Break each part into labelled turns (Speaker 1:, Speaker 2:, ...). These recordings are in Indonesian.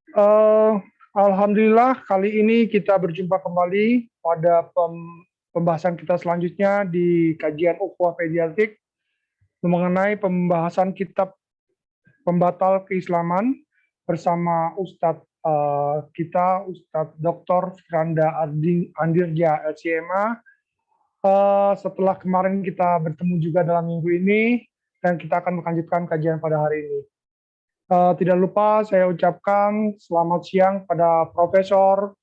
Speaker 1: Eh, Alhamdulillah kali ini kita berjumpa kembali pada pembahasan kita selanjutnya di kajian ukhuwah pediatrik mengenai pembahasan kitab pembatal keislaman bersama Ustadz kita Ustadz Dr. Firanda Andirja LCMA. Setelah kemarin kita bertemu juga dalam minggu ini dan kita akan melanjutkan kajian pada hari ini. Tidak lupa saya ucapkan selamat siang pada profesor,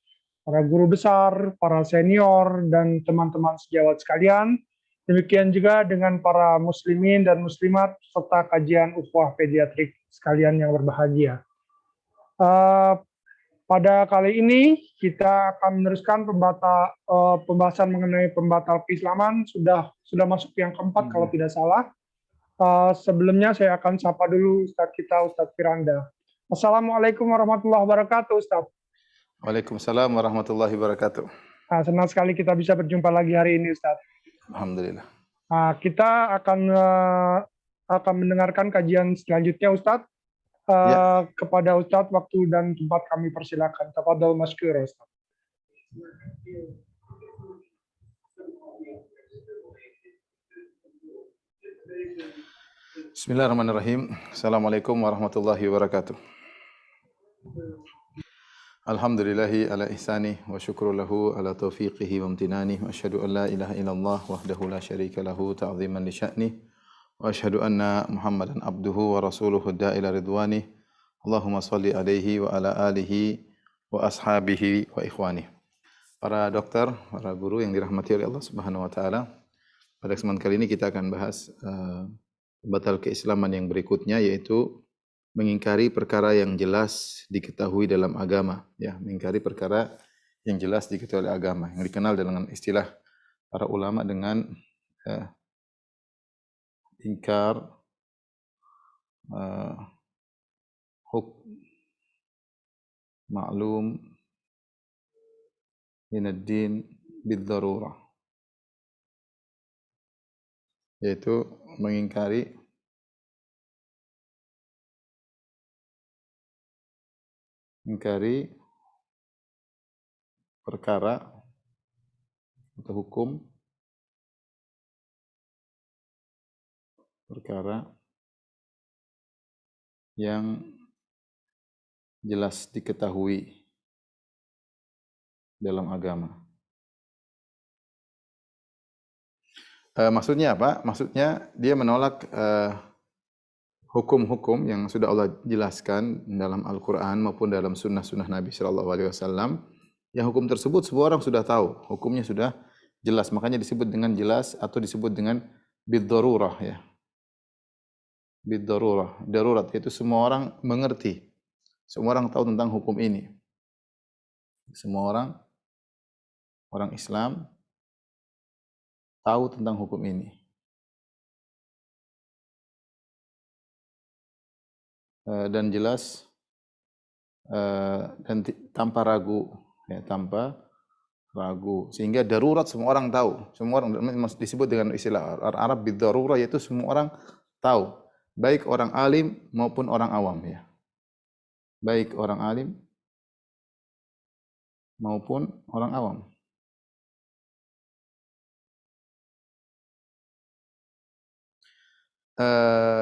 Speaker 1: para guru besar, para senior, dan teman-teman sejawat sekalian. Demikian juga dengan para muslimin dan muslimat serta kajian ukhuwah pediatrik sekalian yang berbahagia. Uh, Pada kali ini kita akan meneruskan pembahasan mengenai pembatal keislaman, sudah masuk yang keempat kalau tidak salah. Sebelumnya saya akan sapa dulu Ustadz kita, Ustadz Firanda. Assalamualaikum warahmatullahi wabarakatuh, Ustadz.
Speaker 2: Waalaikumsalam warahmatullahi wabarakatuh.
Speaker 1: Senang sekali kita bisa berjumpa lagi hari ini, Ustadz.
Speaker 2: Alhamdulillah.
Speaker 1: Kita akan mendengarkan kajian selanjutnya, Ustadz. Kepada Ustadz, waktu dan tempat kami persilakan. Tafadhol masykur, Ustadz.
Speaker 2: Bismillahirrahmanirrahim. Assalamualaikum warahmatullahi wabarakatuh. Alhamdulillahi ala ihsani wa syukru lahu ala taufiqihi wa amtinani wa asyhadu an la ilaha illallah wahdahu la syarika lahu ta'ziman li sya'ni wa asyhadu anna Muhammadan abduhu wa rasuluhu da'ila ridwani. Allahumma salli alaihi wa ala alihi wa ashabihi wa ikhwani. Para dokter, para guru yang dirahmati oleh Allah Subhanahu wa taala. Pada kesempatan kali ini kita akan bahas batal keislaman yang berikutnya, yaitu mengingkari perkara yang jelas diketahui dalam agama, ya, mengingkari perkara yang jelas diketahui oleh agama, yang dikenal dengan istilah para ulama dengan ingkar ma'lum min ad-din bid-darurah, yaitu mengingkari perkara atau hukum perkara yang jelas diketahui dalam agama. Maksudnya apa? Maksudnya dia menolak hukum-hukum yang sudah Allah jelaskan dalam Al-Quran maupun dalam sunnah-sunnah Nabi Sallallahu Alaihi Wasallam. Yang hukum tersebut semua orang sudah tahu, hukumnya sudah jelas, makanya disebut dengan jelas atau disebut dengan bid-darurah, ya. Bid-darurah, darurat, yaitu semua orang mengerti, semua orang tahu tentang hukum ini. Semua orang Islam tahu tentang hukum ini. Dan jelas dan tanpa ragu, ya, tanpa ragu, sehingga darurat semua orang tahu, semua orang disebut dengan istilah Arab bid-darurah, yaitu semua orang tahu, baik orang alim maupun orang awam, ya, baik orang alim maupun orang awam.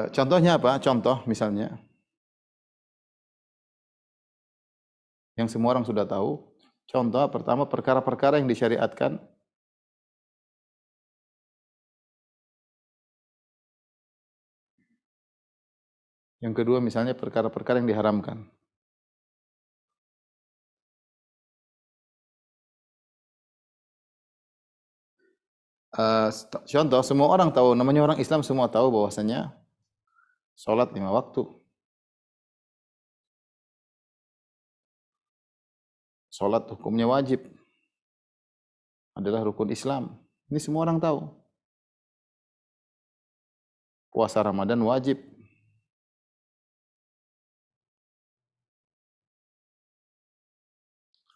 Speaker 2: Contohnya apa? Contoh misalnya yang semua orang sudah tahu. Contoh pertama, perkara-perkara yang disyariatkan. Yang kedua misalnya perkara-perkara yang diharamkan. Contoh, semua orang tahu, namanya orang Islam semua tahu bahwasanya salat 5 waktu. Salat hukumnya wajib, adalah rukun Islam. Ini semua orang tahu. Puasa Ramadan wajib.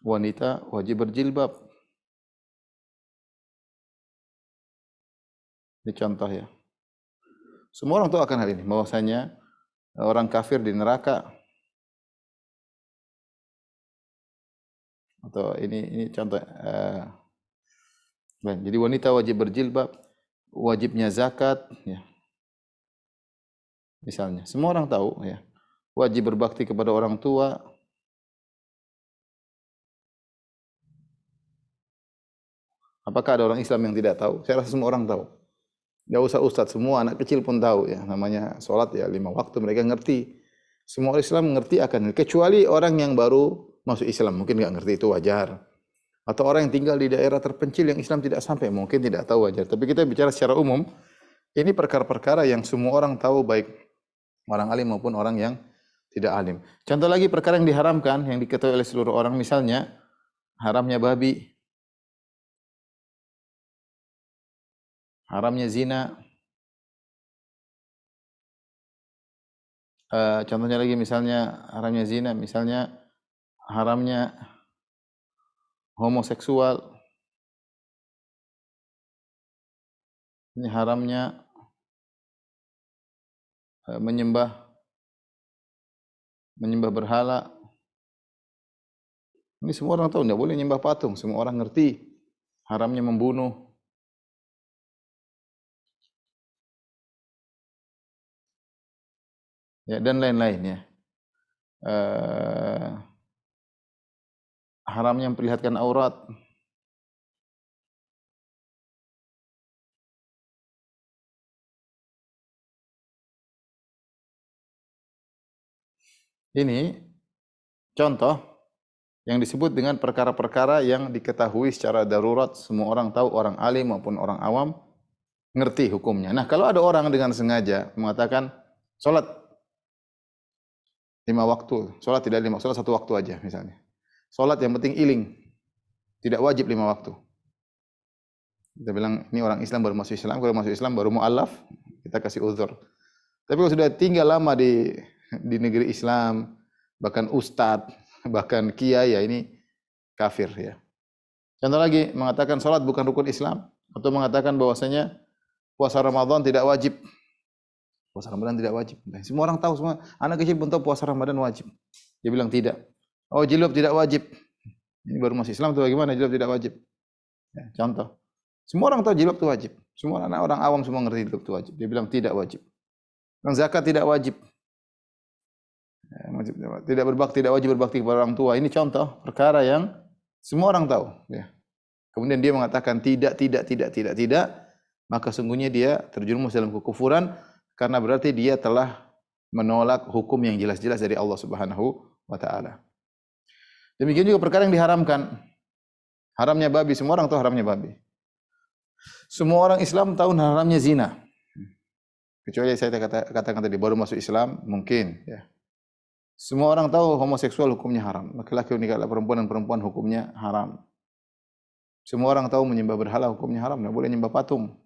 Speaker 2: Wanita wajib berjilbab. Ini contoh, ya. Semua orang tahu akan hal ini, bahwasanya orang kafir di neraka. Atau ini contoh jadi wanita wajib berjilbab, wajibnya zakat ya. Misalnya, semua orang tahu ya. Wajib berbakti kepada orang tua. Apakah ada orang Islam yang tidak tahu? Saya rasa semua orang tahu. Enggak usah ustaz, semua anak kecil pun tahu ya. Namanya salat ya 5 waktu, mereka ngerti. Semua orang Islam mengerti akan ini. Kecuali orang yang baru masuk Islam, mungkin enggak ngerti, itu wajar. Atau orang yang tinggal di daerah terpencil yang Islam tidak sampai, mungkin tidak tahu, wajar. Tapi kita bicara secara umum, ini perkara-perkara yang semua orang tahu, baik orang alim maupun orang yang tidak alim. Contoh lagi perkara yang diharamkan, yang diketahui oleh seluruh orang, misalnya haramnya babi, haramnya zina. Contohnya lagi misalnya haramnya zina, misalnya haramnya homoseksual, ini haramnya menyembah berhala. Ini semua orang tahu, tidak boleh menyembah patung, semua orang ngerti. Haramnya membunuh. Ya, dan lain-lain ya. Haramnya memperlihatkan aurat. Ini contoh yang disebut dengan perkara-perkara yang diketahui secara darurat, semua orang tahu, orang alim maupun orang awam ngerti hukumnya. Nah, kalau ada orang dengan sengaja mengatakan salat 5 waktu, salat tidak 5, salat 1 waktu aja misalnya. Salat yang penting iling, tidak wajib 5 waktu. Kita bilang ini orang Islam baru masuk Islam, kalau masuk Islam baru mu'alaf, kita kasih uzur. Tapi kalau sudah tinggal lama di negeri Islam, bahkan ustadz, bahkan kiai, ya ini kafir ya. Contoh lagi, mengatakan salat bukan rukun Islam, atau mengatakan bahwasanya puasa Ramadan tidak wajib. Puasa Ramadan tidak wajib. Semua orang tahu, semua anak kecil pun tahu puasa Ramadan wajib. Dia bilang tidak. Oh, jilbab tidak wajib. Ini baru masuk Islam atau bagaimana jilbab tidak wajib? Ya, contoh. Semua orang tahu jilbab itu wajib. Semua anak orang awam semua ngerti jilbab itu wajib. Dia bilang tidak wajib. Yang zakat tidak wajib. Tidak wajib berbakti kepada orang tua. Ini contoh perkara yang semua orang tahu. Ya. Kemudian dia mengatakan tidak, maka sungguhnya dia terjerumus dalam kekufuran, karena berarti dia telah menolak hukum yang jelas-jelas dari Allah Subhanahu wa taala. Demikian juga perkara yang diharamkan. Haramnya babi, semua orang tahu haramnya babi. Semua orang Islam tahu haramnya zina. Kecuali saya katakan tadi baru masuk Islam mungkin ya. Semua orang tahu homoseksual hukumnya haram. Laki-laki menikah perempuan dan perempuan hukumnya haram. Semua orang tahu menyembah berhala hukumnya haram, tidak boleh menyembah patung.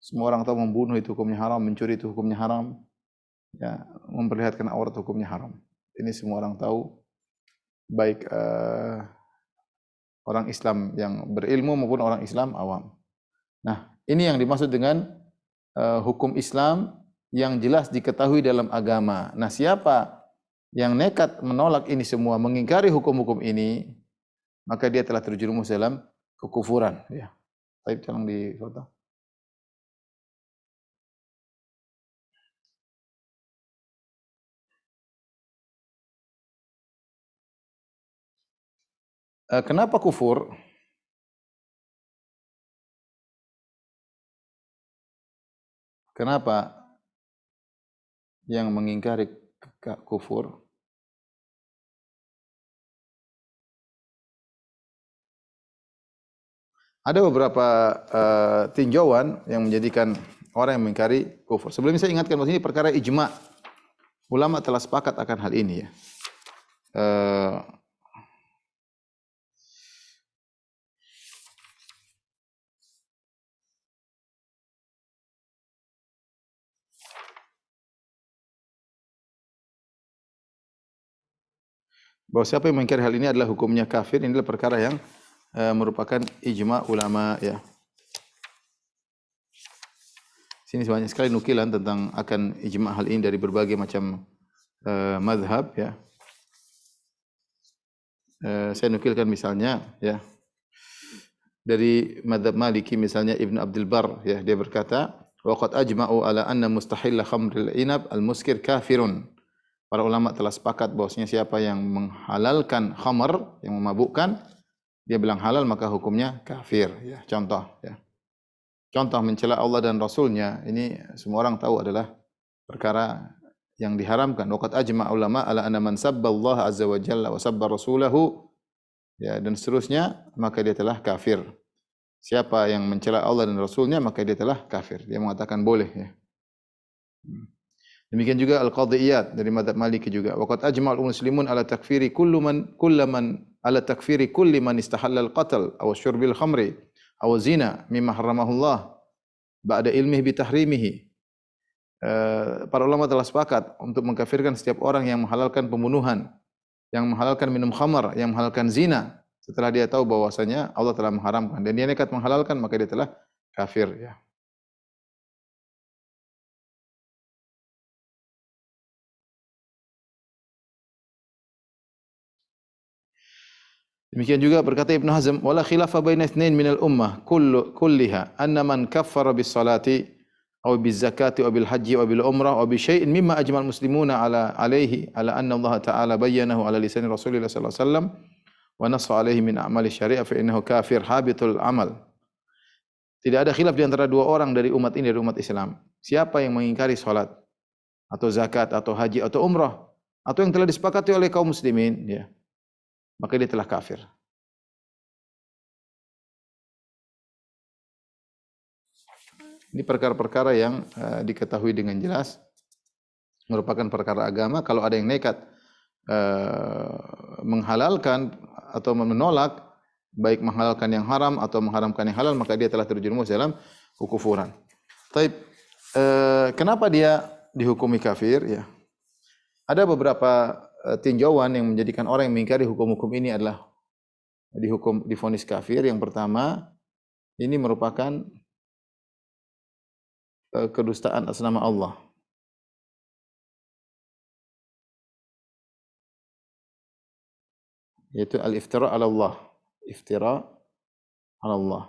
Speaker 2: Semua orang tahu membunuh itu hukumnya haram, mencuri itu hukumnya haram. Ya, memperlihatkan aurat hukumnya haram. Ini semua orang tahu, baik orang Islam yang berilmu maupun orang Islam awam. Nah, ini yang dimaksud dengan hukum Islam yang jelas diketahui dalam agama. Nah, siapa yang nekat menolak ini semua, mengingkari hukum-hukum ini, maka dia telah terjerumus dalam kekufuran. Ya. Baik, tolong di foto. Kenapa kufur? Kenapa yang mengingkari kufur? Ada beberapa tinjauan yang menjadikan orang yang mengingkari kufur. Sebelumnya saya ingatkan bahwa ini perkara ijma. Ulama telah sepakat akan hal ini ya. Bahwa siapa yang mengingkari hal ini adalah hukumnya kafir. Ini adalah perkara yang merupakan ijma ulama ya. Sini banyak sekali nukilan tentang akan ijma hal ini dari berbagai macam mazhab ya. Saya nukilkan misalnya ya dari mazhab Maliki misalnya Ibnu Abdul Bar ya, dia berkata waqad ajma'u ala anna mustahilla khamril inab al-muskir kafirun. Para ulama telah sepakat bahwasanya siapa yang menghalalkan khamr yang memabukkan, dia bilang halal maka hukumnya kafir ya. Contoh ya. Contoh mencela Allah dan Rasulnya ini semua orang tahu adalah perkara yang diharamkan. Waqad ajma'a ulama ala anna man sabba Allah azza wa jalla wa sabba rasulahu ya dan seterusnya maka dia telah kafir. Siapa yang mencela Allah dan Rasulnya maka dia telah kafir. Dia mengatakan boleh ya. Demikian juga al-qadhiyat dari mazhab Maliki juga. Waqad ajma'al muslimun ala takfiri kullaman ala takfiri kulli man istahalla al-qatl aw syurbil khamri aw zina mimma haramahullah ba'da ilmihi bi tahrimihi. Para ulama telah sepakat untuk mengkafirkan setiap orang yang menghalalkan pembunuhan, yang menghalalkan minum khamar, yang menghalalkan zina setelah dia tahu bahwasanya Allah telah mengharamkan dan dia nekat menghalalkan maka dia telah kafir ya. Demikian juga berkata Ibnu Hazm, wala khilafa baina itsnain minal ummah kulliha anna man kaffara bis salati aw biz zakati aw bil haji aw bil umrah aw bi syai'in mimma ajma'al muslimuna ala anna Allah ta'ala bayyanahu ala lisan Rasulillah sallallahu alaihi wasallam wa nassa alaihi min a'mali syariah fa innahu kafir habitul amal. Tidak ada khilaf di antara dua orang dari umat ini, dari umat Islam. Siapa yang mengingkari salat atau zakat atau haji atau umrah atau yang telah disepakati oleh kaum muslimin ya, maka dia telah kafir. Ini perkara-perkara yang diketahui dengan jelas merupakan perkara agama. Kalau ada yang nekat menghalalkan atau menolak, baik menghalalkan yang haram atau mengharamkan yang halal, maka dia telah terjerumus dalam kekufuran. Taib, kenapa dia dihukumi kafir? Ya, ada beberapa tinjauan yang menjadikan orang yang mengingkari hukum-hukum ini adalah divonis kafir. Yang pertama, ini merupakan kedustaan atas nama Allah. Yaitu al-iftira ala Allah. Iftira ala Allah.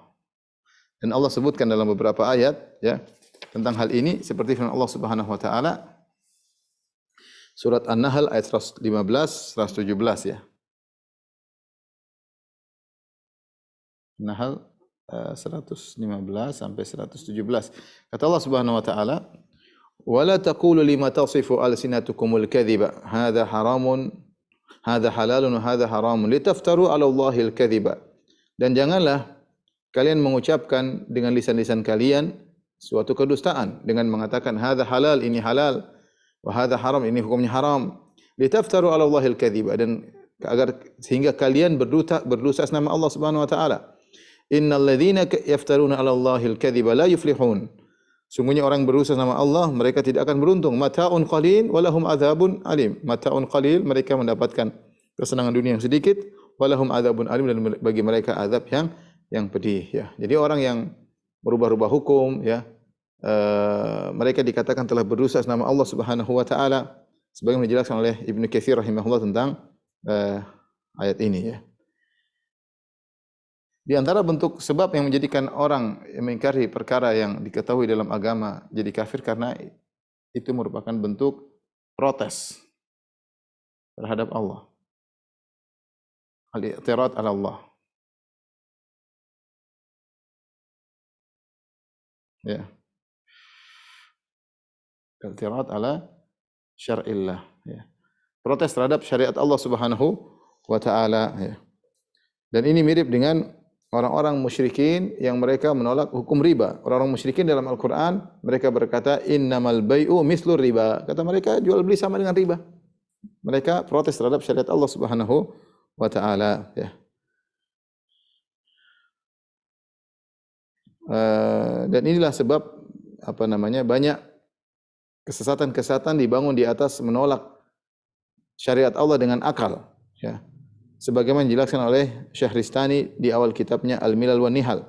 Speaker 2: Dan Allah sebutkan dalam beberapa ayat ya tentang hal ini seperti firman Allah Subhanahu wa taala surat An-Nahl ayat 115 117 ya. Nahl 115 sampai 117. Kata Allah Subhanahu wa taala, "Wala taqulu lima tasifu alsinatukumul kadhiba, hadza haramun, hadza halalun, hadza haramun, litaftaru 'ala Allahil kadhiba." Dan janganlah kalian mengucapkan dengan lisan-lisan kalian suatu kedustaan dengan mengatakan hadza halal, ini halal, wa hadza haram, ini hukumnya haram. Litaftaru 'ala Allahil kadhiba, dan agar sehingga kalian berdosa atas nama Allah Subhanahu wa taala. Innal ladzina yaftaruna 'ala Allahil kadhiba la yuflihun. Sungguhnya orang berusaha nama Allah, mereka tidak akan beruntung. Mata'un qalil wa lahum adzabun alim. Mata'un qalil, mereka mendapatkan kesenangan dunia yang sedikit, wa lahum adzabun alim, dan bagi mereka azab yang pedih ya. Jadi orang yang berubah-ubah hukum ya, mereka dikatakan telah berusaha nama Allah Subhanahu wa taala sebagaimana dijelaskan oleh Ibnu Katsir rahimahullah tentang ayat ini ya. Di antara bentuk sebab yang menjadikan orang mengingkari perkara yang diketahui dalam agama jadi kafir karena itu merupakan bentuk protes terhadap Allah. Al-i'tirad 'ala Allah. Ya. I'tirad 'ala syar'illah ya. Protes terhadap syariat Allah Subhanahu wa taala ya. Dan ini mirip dengan orang-orang musyrikin yang mereka menolak hukum riba. Orang-orang musyrikin dalam Al-Quran, mereka berkata, innamal bai'u mislur riba. Kata mereka, jual beli sama dengan riba. Mereka protes terhadap syariat Allah Subhanahu wa ta'ala. Ya. Dan inilah sebab, banyak kesesatan-kesesatan dibangun di atas menolak syariat Allah dengan akal. Ya. Sebagaimana dijelaskan oleh Syahristani di awal kitabnya Al-Milal wan Nihal,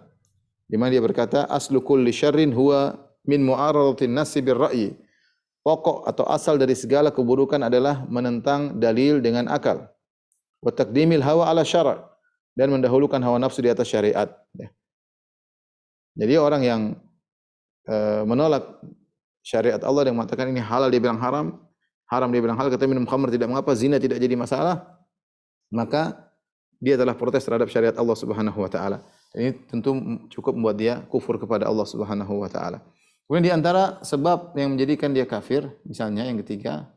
Speaker 2: di mana dia berkata aslu kulli syarrin huwa min mu'aradatin nasi bir ra'yi. Pokok atau asal dari segala keburukan adalah menentang dalil dengan akal. wa taqdimil hawa ala syara', dan mendahulukan hawa nafsu di atas syariat. Ya. Jadi orang yang menolak syariat Allah dan mengatakan ini halal dia bilang haram, haram dia bilang halal, kata minum khamr tidak mengapa, zina tidak jadi masalah, maka dia telah protes terhadap syariat Allah Subhanahu wa taala. Ini tentu cukup membuat dia kufur kepada Allah Subhanahu wa taala. Kemudian di antara sebab yang menjadikan dia kafir, misalnya yang ketiga,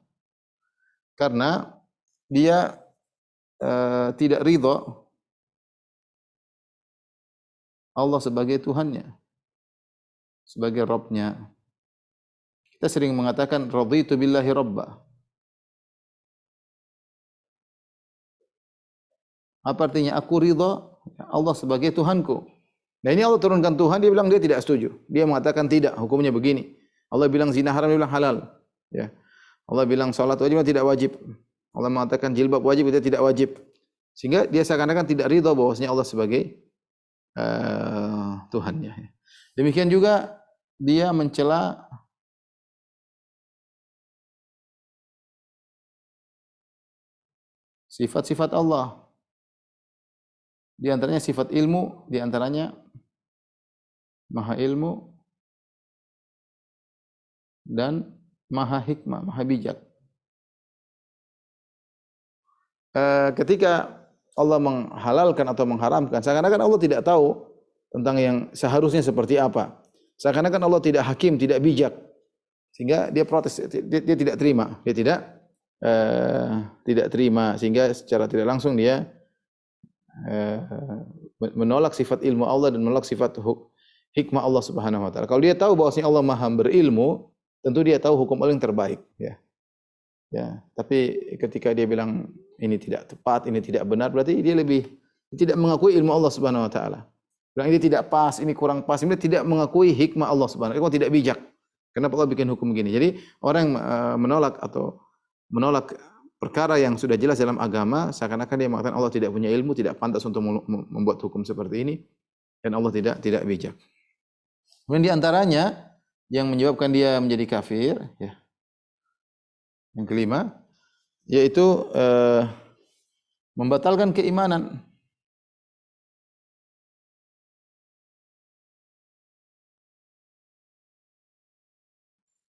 Speaker 2: karena dia tidak ridha Allah sebagai Tuhannya, sebagai Rabb-nya. Kita sering mengatakan raditu billahi rabba. Apa artinya? Aku ridha Allah sebagai Tuhanku. Nah ini Allah turunkan Tuhan, dia bilang dia tidak setuju. Dia mengatakan tidak, hukumnya begini. Allah bilang zina haram, dia bilang halal. Ya. Allah bilang salat wajib, tidak wajib. Allah mengatakan jilbab wajib, dia tidak wajib. Sehingga dia seakan-akan tidak ridha bahwasanya Allah sebagai Tuhannya. Demikian juga dia mencela sifat-sifat Allah. Di antaranya sifat ilmu, di antaranya maha ilmu dan maha hikmah, maha bijak. Ketika Allah menghalalkan atau mengharamkan, seakan-akan Allah tidak tahu tentang yang seharusnya seperti apa. Seakan-akan Allah tidak hakim, tidak bijak. Sehingga dia protes, dia tidak terima. Dia tidak terima. Sehingga secara tidak langsung dia menolak sifat ilmu Allah dan menolak sifat hikmah Allah Subhanahu wa taala. Kalau dia tahu bahwasanya Allah Maha berilmu, tentu dia tahu hukum Allah yang terbaik, ya. Ya, tapi ketika dia bilang ini tidak tepat, ini tidak benar, berarti dia tidak mengakui ilmu Allah Subhanahu wa taala. Bilang ini tidak pas, ini kurang pas, ini tidak mengakui hikmah Allah Subhanahu wa taala, tidak bijak. Kenapa Allah bikin hukum begini? Jadi orang yang menolak perkara yang sudah jelas dalam agama, seakan-akan dia mengatakan Allah tidak punya ilmu, tidak pantas untuk membuat hukum seperti ini, dan Allah tidak bijak. Kemudian di antaranya yang menyebabkan dia menjadi kafir, ya. Yang kelima, yaitu membatalkan keimanan.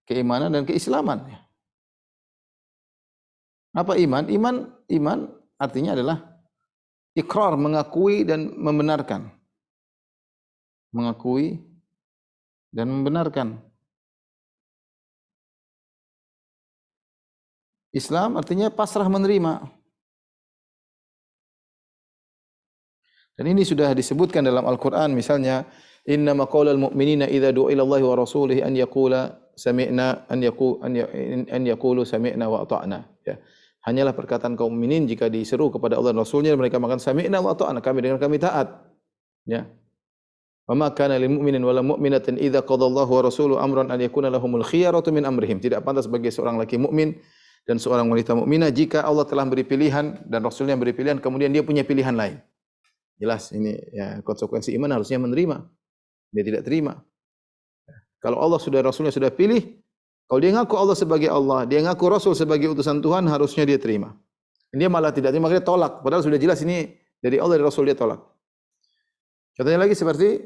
Speaker 2: Keimanan dan keislaman. Apa iman? Iman artinya adalah ikrar, mengakui dan membenarkan. Mengakui dan membenarkan. Islam artinya pasrah menerima. Dan ini sudah disebutkan dalam Al-Quran, misalnya innama qaulal mu'minina idza du'a ila Allahi wa rasulihi an yaqula sami'na an yaqulu sami'na wa ata'na, ya. Hanyalah perkataan kaum mukminin jika diseru kepada Allah dan Rasulnya, mereka mengatakan sami'na wa ata'na, kami dengar, kami taat, ya. Wa ma kana lil mu'minin wala mu'minatin idza qadallahu wa rasuluhu amran an yakuna lahumul khiyaratu min amrihim. Tidak pantas bagi seorang laki mukmin dan seorang wanita mukminah jika Allah telah beri pilihan dan Rasulnya beri pilihan, kemudian dia punya pilihan lain. Jelas ini, ya, konsekuensi iman harusnya menerima. Dia tidak terima. Kalau Allah sudah, Rasulnya sudah pilih, kalau dia ngaku Allah sebagai Allah, dia ngaku Rasul sebagai utusan Tuhan, harusnya dia terima. Dia malah tidak terima, dia tolak. Padahal sudah jelas ini dari Allah, dari Rasul, dia tolak. Contohnya lagi seperti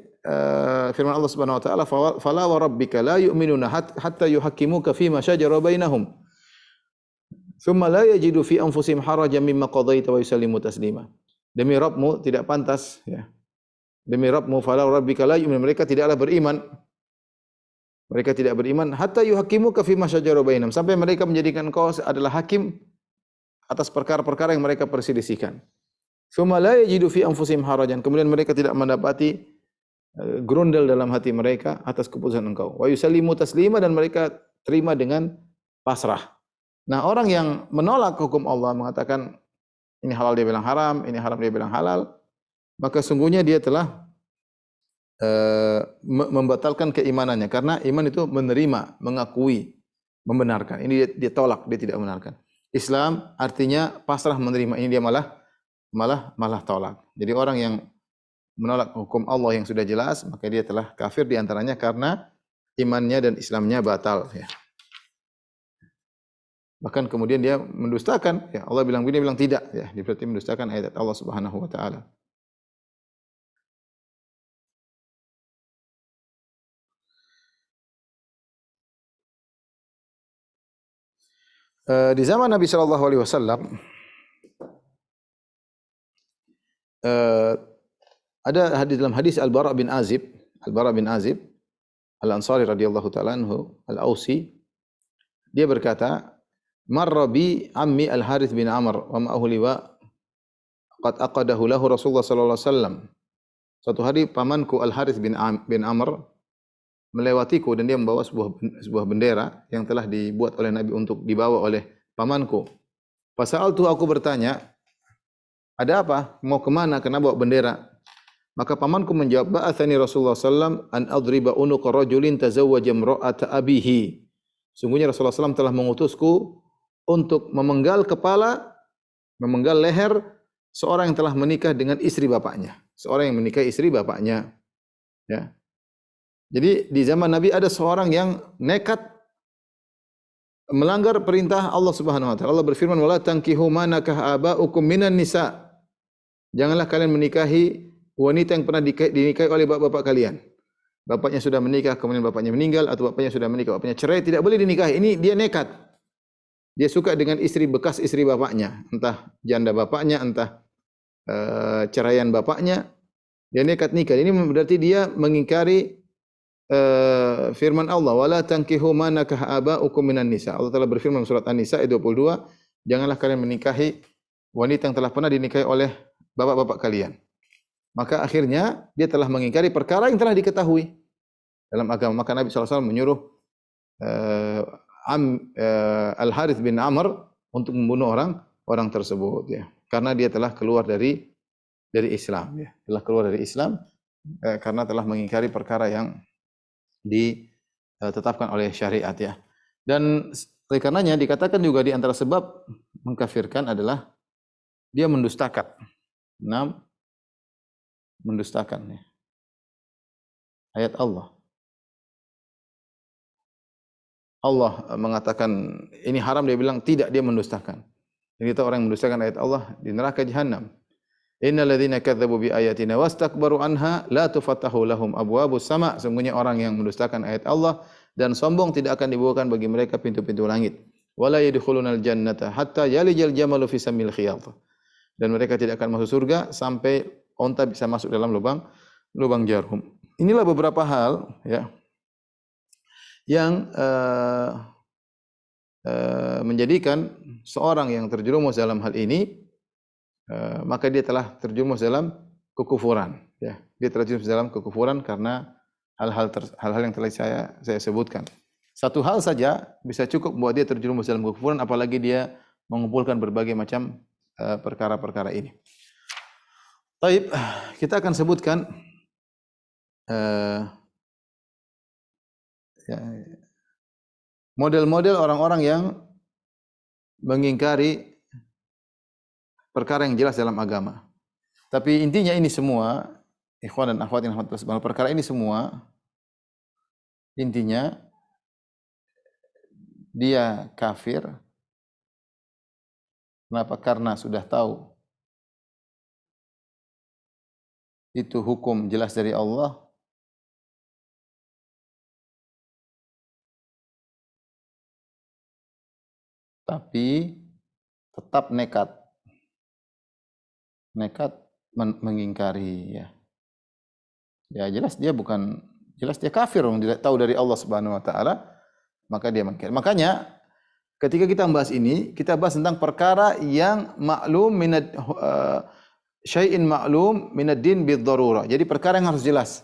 Speaker 2: firman Allah Subhanahu wa taala, "Fala wa rabbika la yu'minuna hatta yuhaqqimuka fima shajara bainahum. Tsumma la yajidu fi anfusihim harajan mimma qadaita wa yusallimu taslima." Demi Rabbmu tidak pantas, ya. Demi Rabbmu, fala wa rabbika la yu'minuna, mereka tidaklah beriman. Mereka tidak beriman hatta yuhaqqimuka fima shajara bainahum, sampai mereka menjadikan engkau adalah hakim atas perkara-perkara yang mereka perselisihkan. Tsumma la yajidu fi anfusihim harajan, kemudian mereka tidak mendapati gerundel dalam hati mereka atas keputusan engkau. Wa yusallimu taslima, dan mereka terima dengan pasrah. Nah, orang yang menolak hukum Allah, mengatakan ini halal dia bilang haram, ini haram dia bilang halal, maka sungguhnya dia telah membatalkan keimanannya, karena iman itu menerima, mengakui, membenarkan. Ini dia tolak, dia tidak membenarkan. Islam artinya pasrah menerima, ini dia malah tolak. Jadi orang yang menolak hukum Allah yang sudah jelas, maka dia telah kafir, di antaranya karena imannya dan Islamnya batal, ya. Bahkan kemudian dia mendustakan, ya Allah bilang begini, dia bilang tidak, ya, dia berarti mendustakan ayat Allah Subhanahu wa taala. Di zaman Nabi sallallahu alaihi wasallam ada dalam hadis Al-Bara bin Azib, Al-Bara bin Azib Al-Ansari radhiyallahu taala anhu, Al-Ausi, dia berkata, "Marra bi ammi Al-Harits bin Amr wa ma'ahu liwa qad aqadahu lahu Rasulullah sallallahu alaihi wasallam." Suatu hari pamanku Al-Harits bin Amr melewatiku dan dia membawa sebuah bendera yang telah dibuat oleh Nabi untuk dibawa oleh pamanku. Fasa'altu, aku bertanya, "Ada apa? Mau kemana? Kenapa bawa bendera?" Maka pamanku menjawab, "Ba'athani Rasulullah sallam an adriba unuqa rajulin tazawwaja imra'ata abihi." Sungguhnya Rasulullah sallam telah mengutusku untuk memenggal kepala, memenggal leher seorang yang telah menikah dengan istri bapaknya. Seorang yang menikahi istri bapaknya. Ya. Jadi di zaman Nabi ada seorang yang nekat melanggar perintah Allah Subhanahu wa taala. Allah berfirman, "Wala tankihu ma nakah aba'ukum minan nisa." Janganlah kalian menikahi wanita yang pernah dinikahi oleh bapak-bapak kalian. Bapaknya sudah menikah, kemudian bapaknya meninggal, atau bapaknya sudah menikah, bapaknya cerai, tidak boleh dinikahi. Ini dia nekat. Dia suka dengan istri bekas istri bapaknya, entah janda bapaknya, entah ceraian bapaknya. Dia nekat nikah. Ini berarti dia mengingkari firman Allah, "Wala tankihu ma nakah aba'ukum minan nisa." Allah telah berfirman surat An-Nisa ayat 22, janganlah kalian menikahi wanita yang telah pernah dinikahi oleh bapak-bapak kalian. Maka akhirnya dia telah mengingkari perkara yang telah diketahui dalam agama. Maka Nabi SAW menyuruh Al-Harits bin Amr untuk membunuh orang tersebut, ya. Karena dia telah keluar dari Islam, ya. Telah keluar dari Islam karena telah mengingkari perkara yang ditetapkan oleh syariat, ya. Dan oleh karenanya dikatakan juga di antara sebab mengkafirkan adalah dia mendustakan. Mendustakan, ya, ayat Allah. Allah mengatakan ini haram, dia bilang tidak, dia mendustakan. Dan kita orang yang mendustakan ayat Allah di neraka jahanam. Innal ladzina kadzdzabu bi ayatina wastakbaru anha la tufattahu lahum abwabus sama. Sungguhnya orang yang mendustakan ayat Allah dan sombong tidak akan dibukakan bagi mereka pintu-pintu langit. Wala yadkhulunal jannata hatta yalijal jamalu fi samil khiyat. Dan mereka tidak akan masuk surga sampai onta bisa masuk dalam lubang jarum. Inilah beberapa hal, ya, yang menjadikan seorang yang terjerumus dalam hal ini, maka dia telah terjerumus dalam kekufuran, ya. Dia terjerumus dalam kekufuran karena hal-hal yang telah saya sebutkan. Satu hal saja bisa cukup membuat dia terjerumus dalam kekufuran, apalagi dia mengumpulkan berbagai macam perkara-perkara ini. Baik, kita akan sebutkan ya, model-model orang-orang yang mengingkari perkara yang jelas dalam agama. Tapi intinya ini semua, ikhwan dan akhwat yang rahmatullah, perkara ini semua intinya dia kafir. Kenapa? Karena sudah tahu itu hukum jelas dari Allah, tapi tetap nekat mengingkari, ya. Ya jelas dia kafir, tidak tahu dari Allah Subhanahu wa taala, maka dia mengingkari. Makanya ketika kita membahas ini, kita bahas tentang perkara yang maklum minad syai'in maklum minad din bid darurah. Jadi perkara yang harus jelas.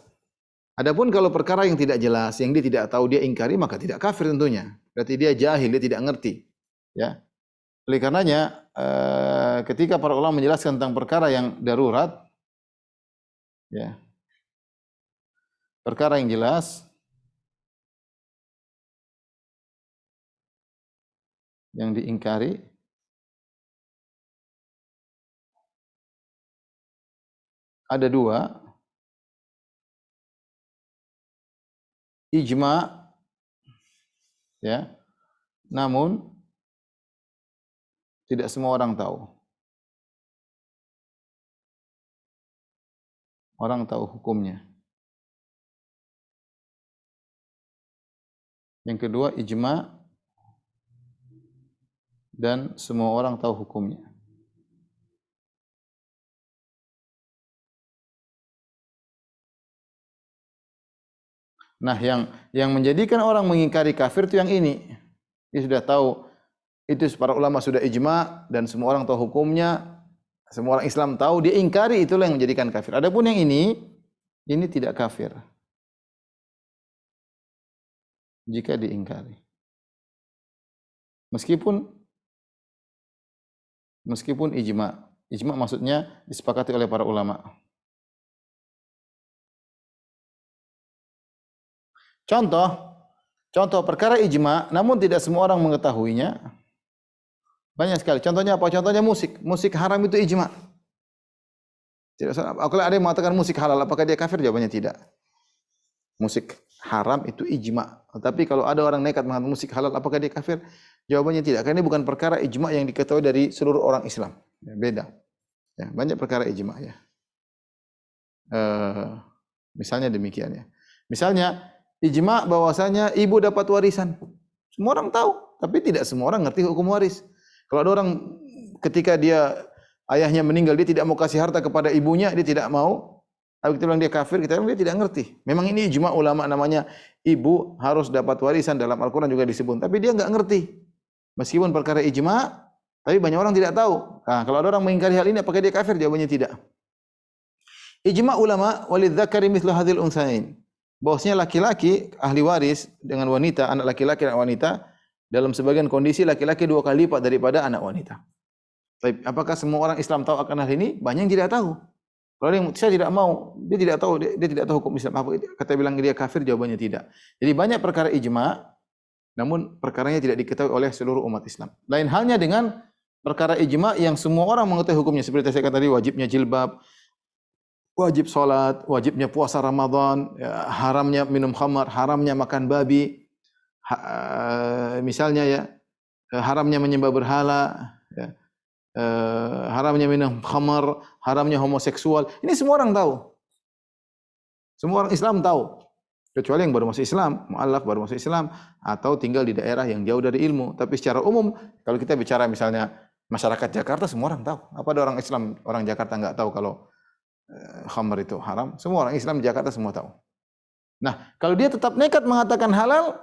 Speaker 2: Adapun kalau perkara yang tidak jelas, yang dia tidak tahu, dia ingkari, maka tidak kafir tentunya. Berarti dia jahil, dia tidak ngerti, ya. Oleh karenanya ketika para ulama menjelaskan tentang perkara yang darurat, ya, perkara yang jelas yang diingkari ada dua, ijma, ya. Namun Tidak semua orang tahu. Orang tahu hukumnya. Yang kedua, ijma dan semua orang tahu hukumnya. Nah, yang menjadikan orang mengingkari kafir itu yang ini. Dia sudah tahu, itu para ulama sudah ijma dan semua orang tahu hukumnya, semua orang Islam tahu, dia ingkari, itulah yang menjadikan kafir. Adapun yang ini tidak kafir jika diingkari. Meskipun ijma. Ijma maksudnya disepakati oleh para ulama. Contoh perkara ijma, namun tidak semua orang mengetahuinya. Banyak sekali. Contohnya apa? Contohnya musik. Musik haram itu ijma. Tidak salah. Kalau ada yang mengatakan musik halal, apakah dia kafir? Jawabannya tidak. Musik haram itu ijma. Tapi kalau ada orang nekat mengatakan musik halal, apakah dia kafir? Jawabannya tidak. Karena ini bukan perkara ijma yang diketahui dari seluruh orang Islam. Ya, beda. Ya, banyak perkara ijma ya. Misalnya demikian ya. Misalnya ijma bahwasanya ibu dapat warisan. Semua orang tahu, tapi tidak semua orang ngerti hukum waris. Kalau ada orang ketika ayahnya meninggal, dia tidak mau kasih harta kepada ibunya, dia tidak mau. Tapi kita bilang dia kafir, kita bilang dia tidak ngerti. Memang ini ijma ulama, namanya ibu harus dapat warisan, dalam Al-Quran juga disebut. Tapi dia enggak ngerti. Meskipun perkara ijma, tapi banyak orang tidak tahu. Nah, kalau ada orang mengingkari hal ini, apakah dia kafir? Jawabannya tidak. Ijma ulama, walidzakari mithlu hadzal untsayain. Bahwasanya laki-laki ahli waris dengan wanita, anak laki-laki dan wanita, dalam sebagian kondisi laki-laki 2 kali lipat daripada anak wanita. Tapi apakah semua orang Islam tahu akan hal ini? Banyak yang tidak tahu. Kalau yang saya tidak mau, dia tidak tahu, dia tidak tahu hukum Islam apa. Kata bilang dia kafir, jawabannya tidak. Jadi banyak perkara ijma, namun perkaranya tidak diketahui oleh seluruh umat Islam. Lain halnya dengan perkara ijma yang semua orang mengetahui hukumnya. Seperti saya katakan tadi, wajibnya jilbab, wajib sholat, wajibnya puasa Ramadan, ya, haramnya minum khamar, haramnya makan babi, misalnya ya, haramnya menyembah berhala, ya, haramnya minum khamar, haramnya homoseksual. Ini semua orang tahu. Semua orang Islam tahu. Kecuali yang baru masuk Islam, mu'allaf baru masuk Islam, atau tinggal di daerah yang jauh dari ilmu. Tapi secara umum, kalau kita bicara misalnya masyarakat Jakarta, semua orang tahu. Apa ada orang Islam, orang Jakarta nggak tahu kalau khamar itu haram? Semua orang Islam di Jakarta semua tahu. Nah, kalau dia tetap nekat mengatakan halal,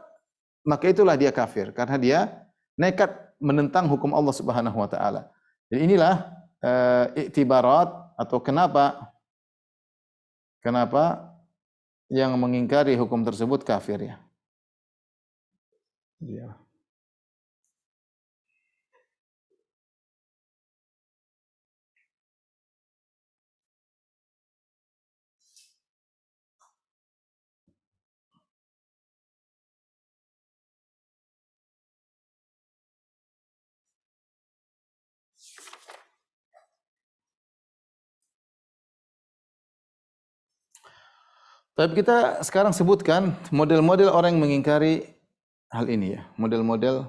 Speaker 2: maka itulah dia kafir. Karena dia nekat menentang hukum Allah Subhanahu wa ta'ala. Jadi inilah iktibarat atau kenapa yang mengingkari hukum tersebut kafir ya. Ya. Tapi kita sekarang sebutkan model-model orang yang mengingkari hal ini ya. Model-model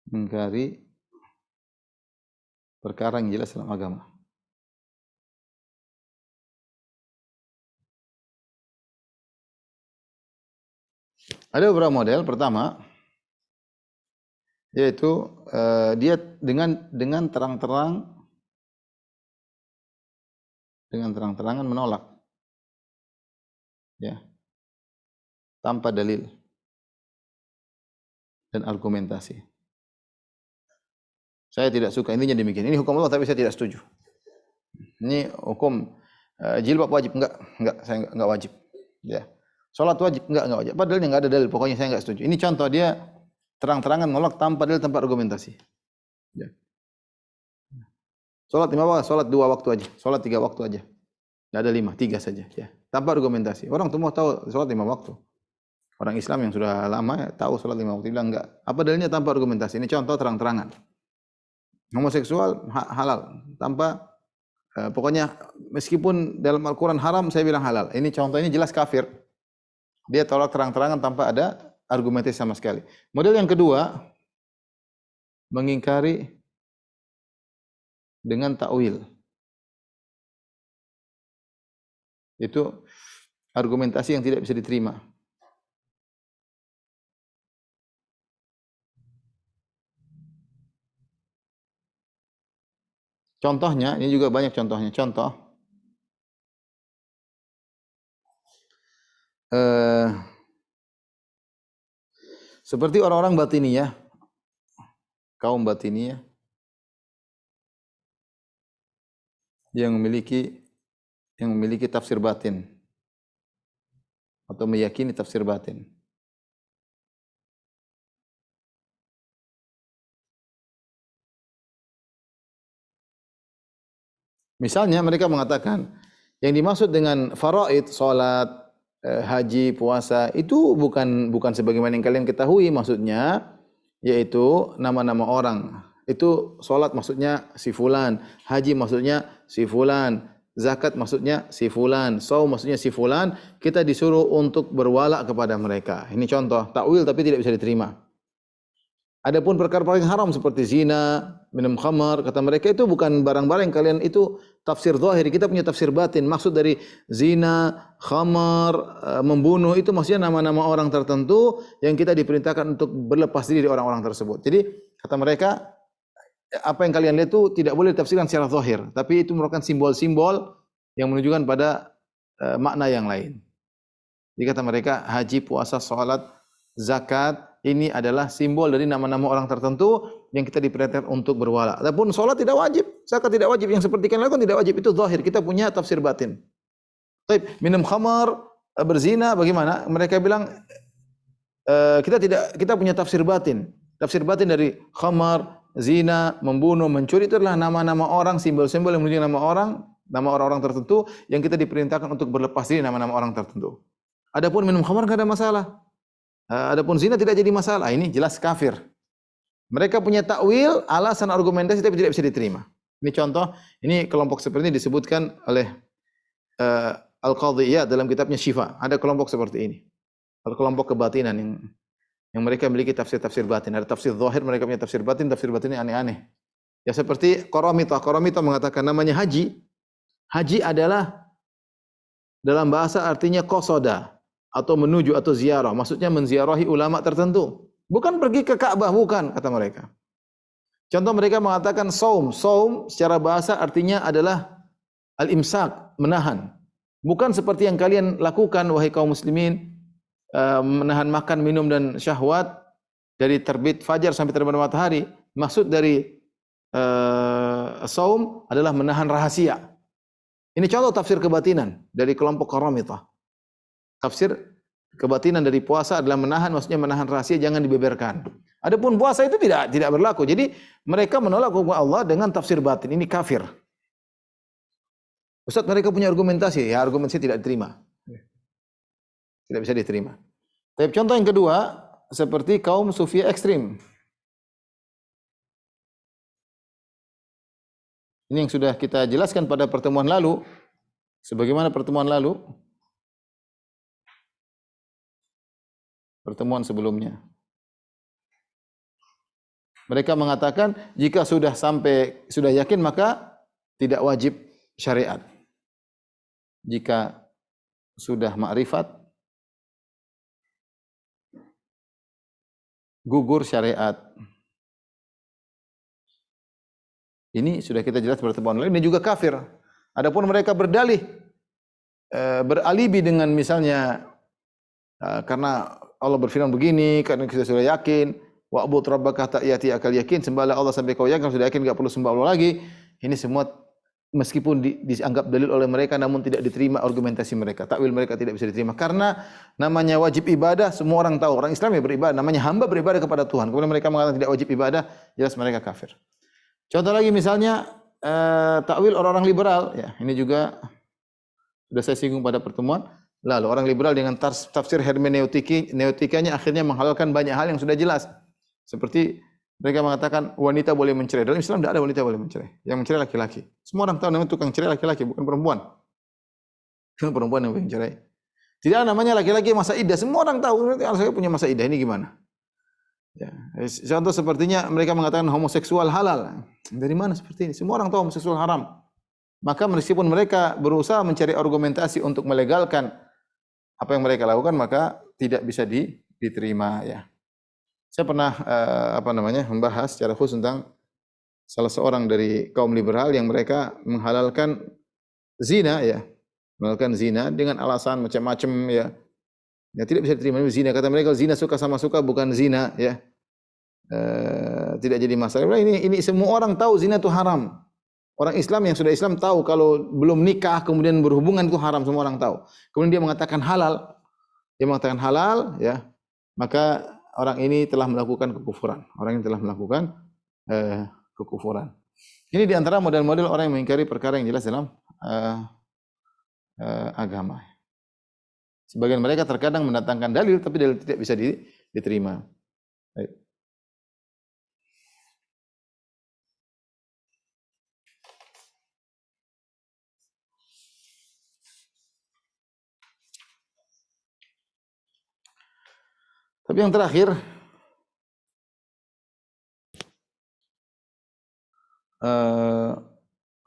Speaker 2: mengingkari perkara yang jelas dalam agama. Ada beberapa model. Pertama, yaitu dia dengan terang-terangan menolak, ya, tanpa dalil dan argumentasi. Saya tidak suka, intinya demikian. Ini hukum Allah tapi saya tidak setuju. Ini hukum jilbab wajib, enggak, saya enggak wajib. Ya. Salat wajib, enggak wajib. Padahal enggak ada dalil, pokoknya saya enggak setuju. Ini contoh dia terang-terangan menolak tanpa dalil, tanpa argumentasi. Ya. Salat 5 waktu, salat 2 waktu aja. Salat 3 waktu aja. Enggak ada 5, 3 saja, ya. Tanpa argumentasi. Orang semua tahu salat 5 waktu. Orang Islam yang sudah lama ya, tahu salat 5 waktu, bilang enggak. Apa dalilnya? Tanpa argumentasi. Ini contoh terang-terangan. Homoseksual halal tanpa pokoknya meskipun dalam Al-Quran haram, saya bilang halal. Ini contohnya jelas kafir. Dia tolak terang-terangan tanpa ada argumentasi sama sekali. Model yang kedua, mengingkari dengan takwil. Itu argumentasi yang tidak bisa diterima. Contohnya, ini juga banyak contohnya. Contoh, eh, seperti orang-orang batiniyah, kaum batiniyah yang memiliki tafsir batin atau meyakini tafsir batin. Misalnya mereka mengatakan yang dimaksud dengan faraid, salat, haji, puasa itu bukan sebagaimana yang kalian ketahui maksudnya, yaitu nama-nama orang. Itu salat maksudnya si fulan, haji maksudnya si fulan, zakat maksudnya si fulan, saum maksudnya si fulan. Kita disuruh untuk berwala kepada mereka. Ini contoh takwil tapi tidak bisa diterima. Adapun perkara-perkara yang haram seperti zina, minum khamar, kata mereka itu bukan barang-barang yang kalian itu tafsir zahir. Kita punya tafsir batin. Maksud dari zina, khamar, membunuh itu maksudnya nama-nama orang tertentu yang kita diperintahkan untuk berlepas diri dari orang-orang tersebut. Jadi kata mereka apa yang kalian lihat itu tidak boleh ditafsirkan secara zahir, tapi itu merupakan simbol-simbol yang menunjukkan pada makna yang lain. Jadi kata mereka haji, puasa, salat, zakat ini adalah simbol dari nama-nama orang tertentu yang kita diperintahkan untuk berwala. Adapun salat tidak wajib, zakat tidak wajib, yang seperti kalian lakukan tidak wajib, itu zahir. Kita punya tafsir batin. Baik, minum khamar, berzina bagaimana? Mereka bilang kita punya tafsir batin. Tafsir batin dari khamar, zina, membunuh, mencuri itu adalah nama-nama orang, simbol-simbol yang menunjukkan nama orang, nama orang-orang tertentu yang kita diperintahkan untuk berlepas diri nama-nama orang tertentu. Adapun minum khamar enggak ada masalah. Adapun zina tidak jadi masalah. Ini jelas kafir. Mereka punya takwil, alasan argumentasi tapi tidak bisa diterima. Ini contoh, ini kelompok seperti ini disebutkan oleh Al-Qadhiyah dalam kitabnya Syifa. Ada kelompok seperti ini. Kelompok kebatinan yang mereka memiliki tafsir-tafsir batin. Ada tafsir zahir, mereka punya tafsir batinnya aneh-aneh. Ya seperti Qaramithah. Qaramithah mengatakan namanya haji. Haji adalah dalam bahasa artinya qasada atau menuju atau ziarah, maksudnya menziarahi ulama tertentu. Bukan pergi ke Ka'bah, bukan kata mereka. Contoh mereka mengatakan saum secara bahasa artinya adalah al-imsak, menahan. Bukan seperti yang kalian lakukan wahai kaum muslimin, menahan makan, minum dan syahwat dari terbit fajar sampai terbenam matahari. Maksud dari saum adalah menahan rahasia. Ini contoh tafsir kebatinan dari kelompok Qaramithah. Tafsir kebatinan dari puasa adalah menahan, maksudnya menahan rahasia, jangan dibeberkan. Adapun puasa itu tidak berlaku. Jadi mereka menolak hukum Allah dengan tafsir batin. Ini kafir. Ustaz, mereka punya argumentasi. Ya, argumentasi tidak diterima. Tidak bisa diterima. Tapi contoh yang kedua, seperti kaum sufi ekstrim. Ini yang sudah kita jelaskan pada pertemuan lalu. Sebagaimana pertemuan lalu, pertemuan sebelumnya. Mereka mengatakan jika sudah yakin maka tidak wajib syariat. Jika sudah ma'rifat gugur syariat. Ini sudah kita jelas pertemuan lalu, ini juga kafir. Adapun mereka berdalih beralibi dengan misalnya karena Allah berfirman begini, karena kita sudah yakin, wa'bud rabbaka hatta ya'tiyakal yakin, sembahlah Allah sampai kau yakin, sudah yakin enggak perlu sembah Allah lagi. Ini semua meskipun dianggap dalil oleh mereka namun tidak diterima argumentasi mereka. Takwil mereka tidak bisa diterima karena namanya wajib ibadah, semua orang tahu. Orang Islam ya beribadah, namanya hamba beribadah kepada Tuhan. Kemudian mereka mengatakan tidak wajib ibadah, jelas mereka kafir. Contoh lagi misalnya takwil orang-orang liberal, ya, ini juga sudah saya singgung pada pertemuan. Lalu orang liberal dengan tafsir hermeneutikanya akhirnya menghalalkan banyak hal yang sudah jelas. Seperti mereka mengatakan wanita boleh mencerai. Dalam Islam tidak ada wanita boleh mencerai. Yang mencerai laki-laki. Semua orang tahu namanya tukang cerai laki-laki, bukan perempuan. Bukan perempuan yang boleh mencerai. Tidak namanya laki-laki masa iddah. Semua orang tahu saya punya masa iddah ini gimana. Ya, contoh sepertinya mereka mengatakan homoseksual halal. Dari mana seperti ini? Semua orang tahu homoseksual haram. Maka meskipun mereka berusaha mencari argumentasi untuk melegalkan apa yang mereka lakukan, maka tidak bisa diterima ya. Saya pernah membahas secara khusus tentang salah seorang dari kaum liberal yang mereka menghalalkan zina ya. Melakukan zina dengan alasan macam-macam ya. Ya tidak bisa diterima zina. Kata mereka zina suka sama suka bukan zina ya. Tidak jadi masalah. Ini semua orang tahu zina itu haram. Orang Islam yang sudah Islam tahu kalau belum nikah kemudian berhubungan itu haram, semua orang tahu. Kemudian dia mengatakan halal. Dia mengatakan halal ya. Maka orang ini telah melakukan kekufuran. Orang ini telah melakukan kekufuran. Ini di antara model-model orang yang mengingkari perkara yang jelas dalam agama. Sebagian mereka terkadang mendatangkan dalil, tapi dalil tidak bisa diterima. Baik. Tapi yang terakhir,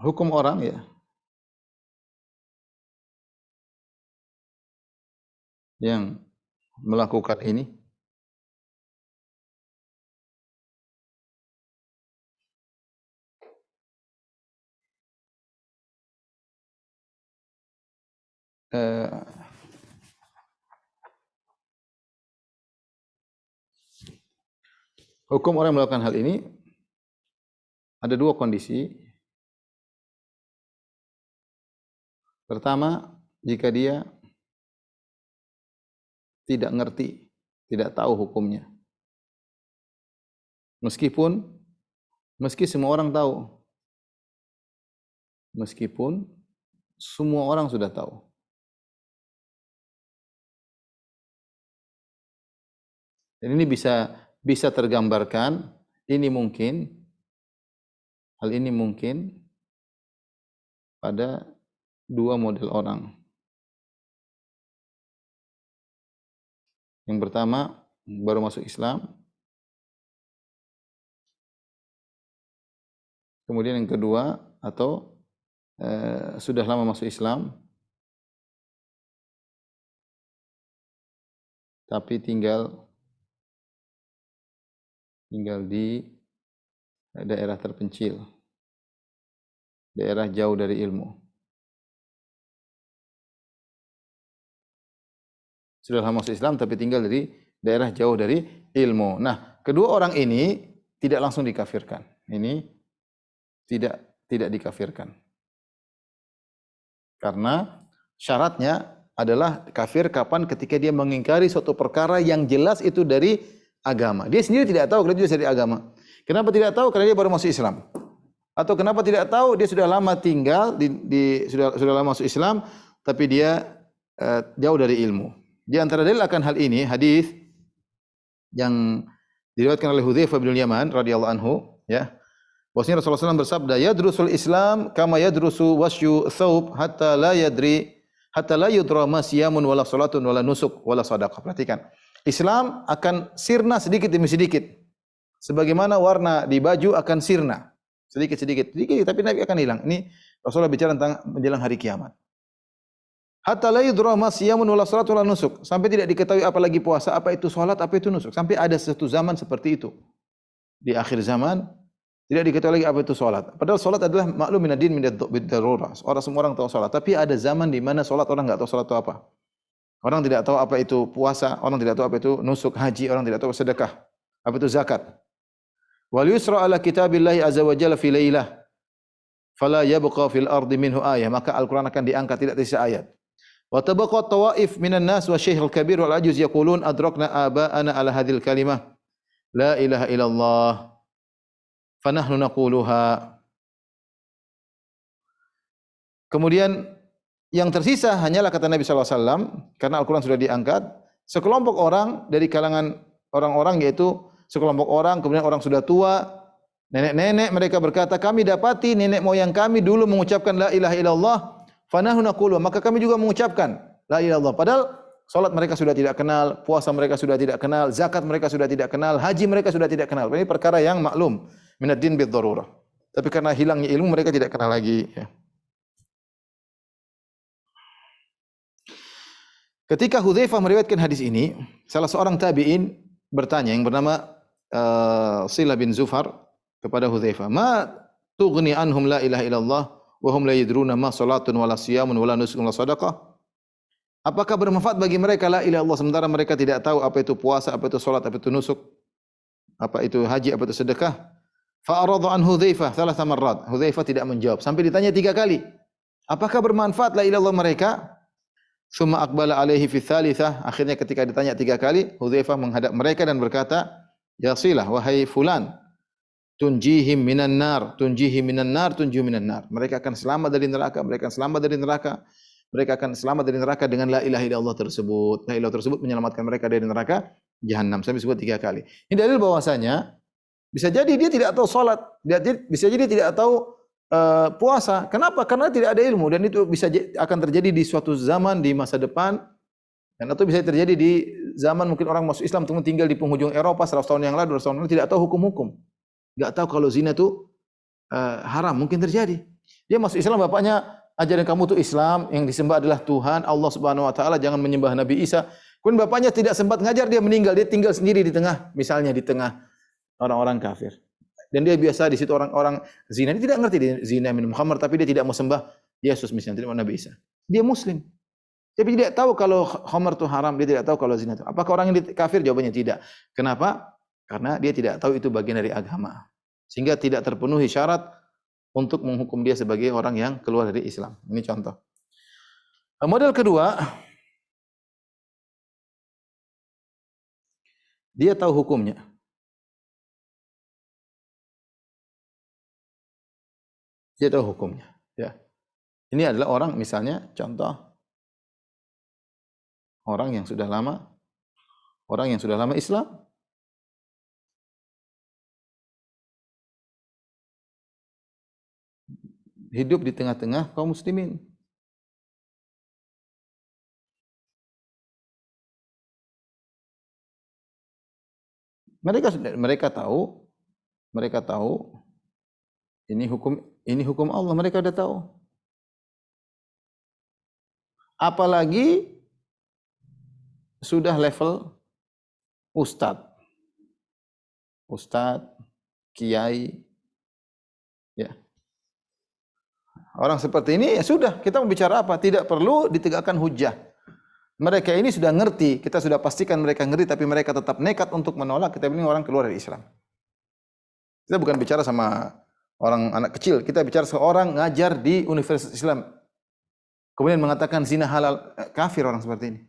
Speaker 2: hukum orang ya yang melakukan ini hukum orang yang melakukan hal ini ada dua kondisi. Pertama, jika dia tidak ngerti, tidak tahu hukumnya. Meski semua orang tahu. Meskipun semua orang sudah tahu. Dan ini bisa tergambarkan, hal ini mungkin pada dua model orang. Yang pertama baru masuk Islam. Kemudian yang kedua atau sudah lama masuk Islam tapi tinggal di daerah terpencil, daerah jauh dari ilmu. Sudah lama masuk Islam tapi tinggal di daerah jauh dari ilmu. Nah, kedua orang ini tidak langsung dikafirkan. Ini tidak dikafirkan. Karena syaratnya adalah kafir kapan? Ketika dia mengingkari suatu perkara yang jelas itu dari agama. Dia sendiri tidak tahu kalau itu dari agama. Kenapa tidak tahu? Karena dia baru masuk Islam. Atau kenapa tidak tahu? Dia sudah lama tinggal sudah lama masuk Islam tapi dia jauh dari ilmu. Di antara dalil akan hal ini hadis yang diriwayatkan oleh Hudzaifah bin Yaman radhiyallahu anhu ya. Bahwasanya Rasulullah SAW bersabda, "Yadrusul Islam kama yadrusu wasyu thawb hatta la yudra ma siyamun wala salatun wala nusuk wala sadaqah." Perhatikan. Islam akan sirna sedikit demi sedikit. Sebagaimana warna di baju akan sirna. Sedikit tapi nanti akan hilang. Ini Rasulullah bicara tentang menjelang hari kiamat. Hatta la yudra ma siyamun wala salatun wala nusuk. Sampai tidak diketahui apa lagi puasa, apa itu salat, apa itu nusuk. Sampai ada satu zaman seperti itu. Di akhir zaman tidak diketahui lagi apa itu salat. Padahal salat adalah maklum minad-din bid-darurah. Semua orang tahu salat, tapi ada zaman di mana salat orang enggak tahu salat itu apa. Orang tidak tahu apa itu puasa, orang tidak tahu apa itu nusuk haji, orang tidak tahu sedekah, apa itu zakat. Wal yusra ala kitabillahi azza wa jalla fi lailah fala yabqa fil ardi minhu ayah. Maka Al-Qur'an akan diangkat tidak tersisa ayat. Wa tabaqa tawaif minan nas wa syekhul kabir wal ajuz yaqulun adrakna aba'ana ala hadhil kalimah la ilaha illallah. Fanahnu naquluha. Kemudian yang tersisa hanyalah kata Nabi SAW, karena Al-Quran sudah diangkat, sekelompok orang dari kalangan orang-orang, yaitu sekelompok orang, kemudian orang sudah tua, nenek-nenek, mereka berkata, kami dapati nenek moyang kami dulu mengucapkan la ilaha illallah, fanahnu naquluha, maka kami juga mengucapkan la ilaha illallah. Padahal salat mereka sudah tidak kenal, puasa mereka sudah tidak kenal, zakat mereka sudah tidak kenal, haji mereka sudah tidak kenal. Ini perkara yang maklum, minad din bid darurah. Tapi karena hilangnya ilmu mereka tidak kenal lagi, ya. Ketika Hudzaifah meriwayatkan hadis ini, salah seorang tabi'in bertanya yang bernama Silah bin Zufar kepada Hudzaifah, "Ma tughni anhum la ilaha illallah wa hum la yadruna ma salatun wala siyamun wala nusukun wala sadaqah?" Apakah bermanfaat bagi mereka la ilaha illallah sementara mereka tidak tahu apa itu puasa, apa itu salat, apa itu nusuk, apa itu haji, apa itu sedekah? Fa arada an Hudzaifah thalatha marrat. Hudzaifah tidak menjawab sampai ditanya 3 kali. Apakah bermanfaat la ilaha illallah mereka? Summa aqbala alaihi fi tsalitsah. Akhirnya ketika ditanya 3 kali, Hudzaifah menghadap mereka dan berkata, "Ya Silah, wahai fulan, tunjihim minan nar, tunjihim minan nar, tunjihim minan nar." Mereka akan selamat dari neraka, mereka akan selamat dari neraka. Mereka akan selamat dari neraka dengan la ilaha illallah tersebut. La ilaha tersebut menyelamatkan mereka dari neraka jahanam. Sampai disebut 3 kali. Ini dalil bahwasanya bisa jadi dia tidak tahu salat, bisa jadi dia tidak tahu puasa. Kenapa? Karena tidak ada ilmu dan itu bisa akan terjadi di suatu zaman di masa depan dan atau bisa terjadi di zaman mungkin orang masuk Islam teman tinggal di penghujung Eropa 100 tahun yang lalu, 200 tahun yang lalu tidak tahu hukum-hukum. Enggak tahu kalau zina itu haram, mungkin terjadi. Dia masuk Islam, bapaknya ajaran kamu itu Islam, yang disembah adalah Tuhan Allah Subhanahu wa taala, jangan menyembah Nabi Isa. Kemudian bapaknya tidak sempat ngajar, dia meninggal, dia tinggal sendiri di tengah, misalnya di tengah orang-orang kafir. Dan dia biasa di situ orang-orang zina, dia tidak ngerti dia zina minum khamar, tapi dia tidak mau sembah Yesus misalnya, tidak mau Nabi Isa. Dia muslim. Tapi dia tidak tahu kalau khamar itu haram, dia tidak tahu kalau zina itu. Apakah orang yang kafir? Jawabannya tidak. Kenapa? Karena dia tidak tahu itu bagian dari agama. Sehingga tidak terpenuhi syarat untuk menghukum dia sebagai orang yang keluar dari Islam. Ini contoh. Model kedua, dia tahu hukumnya. Dia tahu hukumnya. Ya. Ini adalah orang, misalnya contoh orang yang sudah lama Islam, hidup di tengah-tengah kaum muslimin. Mereka tahu ini hukum Allah, mereka sudah tahu. Apalagi sudah level ustadz, kiai, ya. Orang seperti ini ya sudah, kita mau bicara apa? Tidak perlu ditegakkan hujah. Mereka ini sudah ngerti, kita sudah pastikan mereka ngerti, tapi mereka tetap nekat untuk menolak. Kita ini orang keluar dari Islam. Kita bukan bicara sama orang anak kecil, kita bicara seorang ngajar di Universitas Islam, kemudian mengatakan zina halal, kafir orang seperti ini.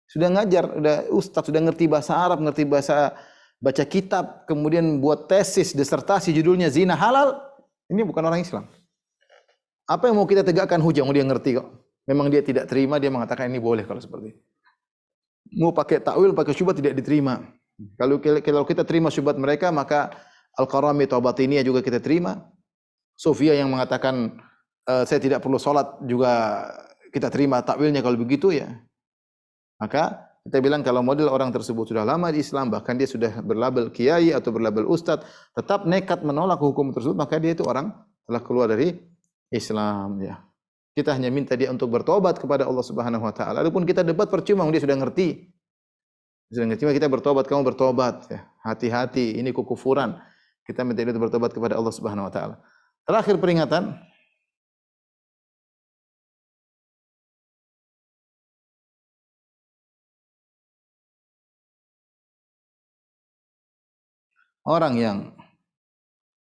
Speaker 2: Sudah ngajar, sudah ustaz, sudah ngerti bahasa Arab, ngerti bahasa baca kitab, kemudian buat tesis, disertasi judulnya zina halal, ini bukan orang Islam. Apa yang mau kita tegakkan hujah? Mau dia ngerti kok. Memang dia tidak terima, dia mengatakan ini boleh kalau seperti ini. Mau pakai takwil, pakai syubhat tidak diterima. Kalau kita terima syubhat mereka, maka Al-Qarami atau Batiniyah juga kita terima. Sofia yang mengatakan saya tidak perlu sholat juga kita terima takwilnya kalau begitu ya. Maka kita bilang kalau model orang tersebut sudah lama di Islam, bahkan dia sudah berlabel kiai atau berlabel ustadz, tetap nekat menolak hukum tersebut, maka dia itu orang telah keluar dari Islam, ya. Kita hanya minta dia untuk bertobat kepada Allah Subhanahu wa taala. Adapun kita debat percuma, dia sudah ngerti. Kita bertobat, kamu bertobat, ya. Hati-hati, ini kekufuran. Kita minta dia bertobat kepada Allah Subhanahu wa taala. Terakhir peringatan, orang yang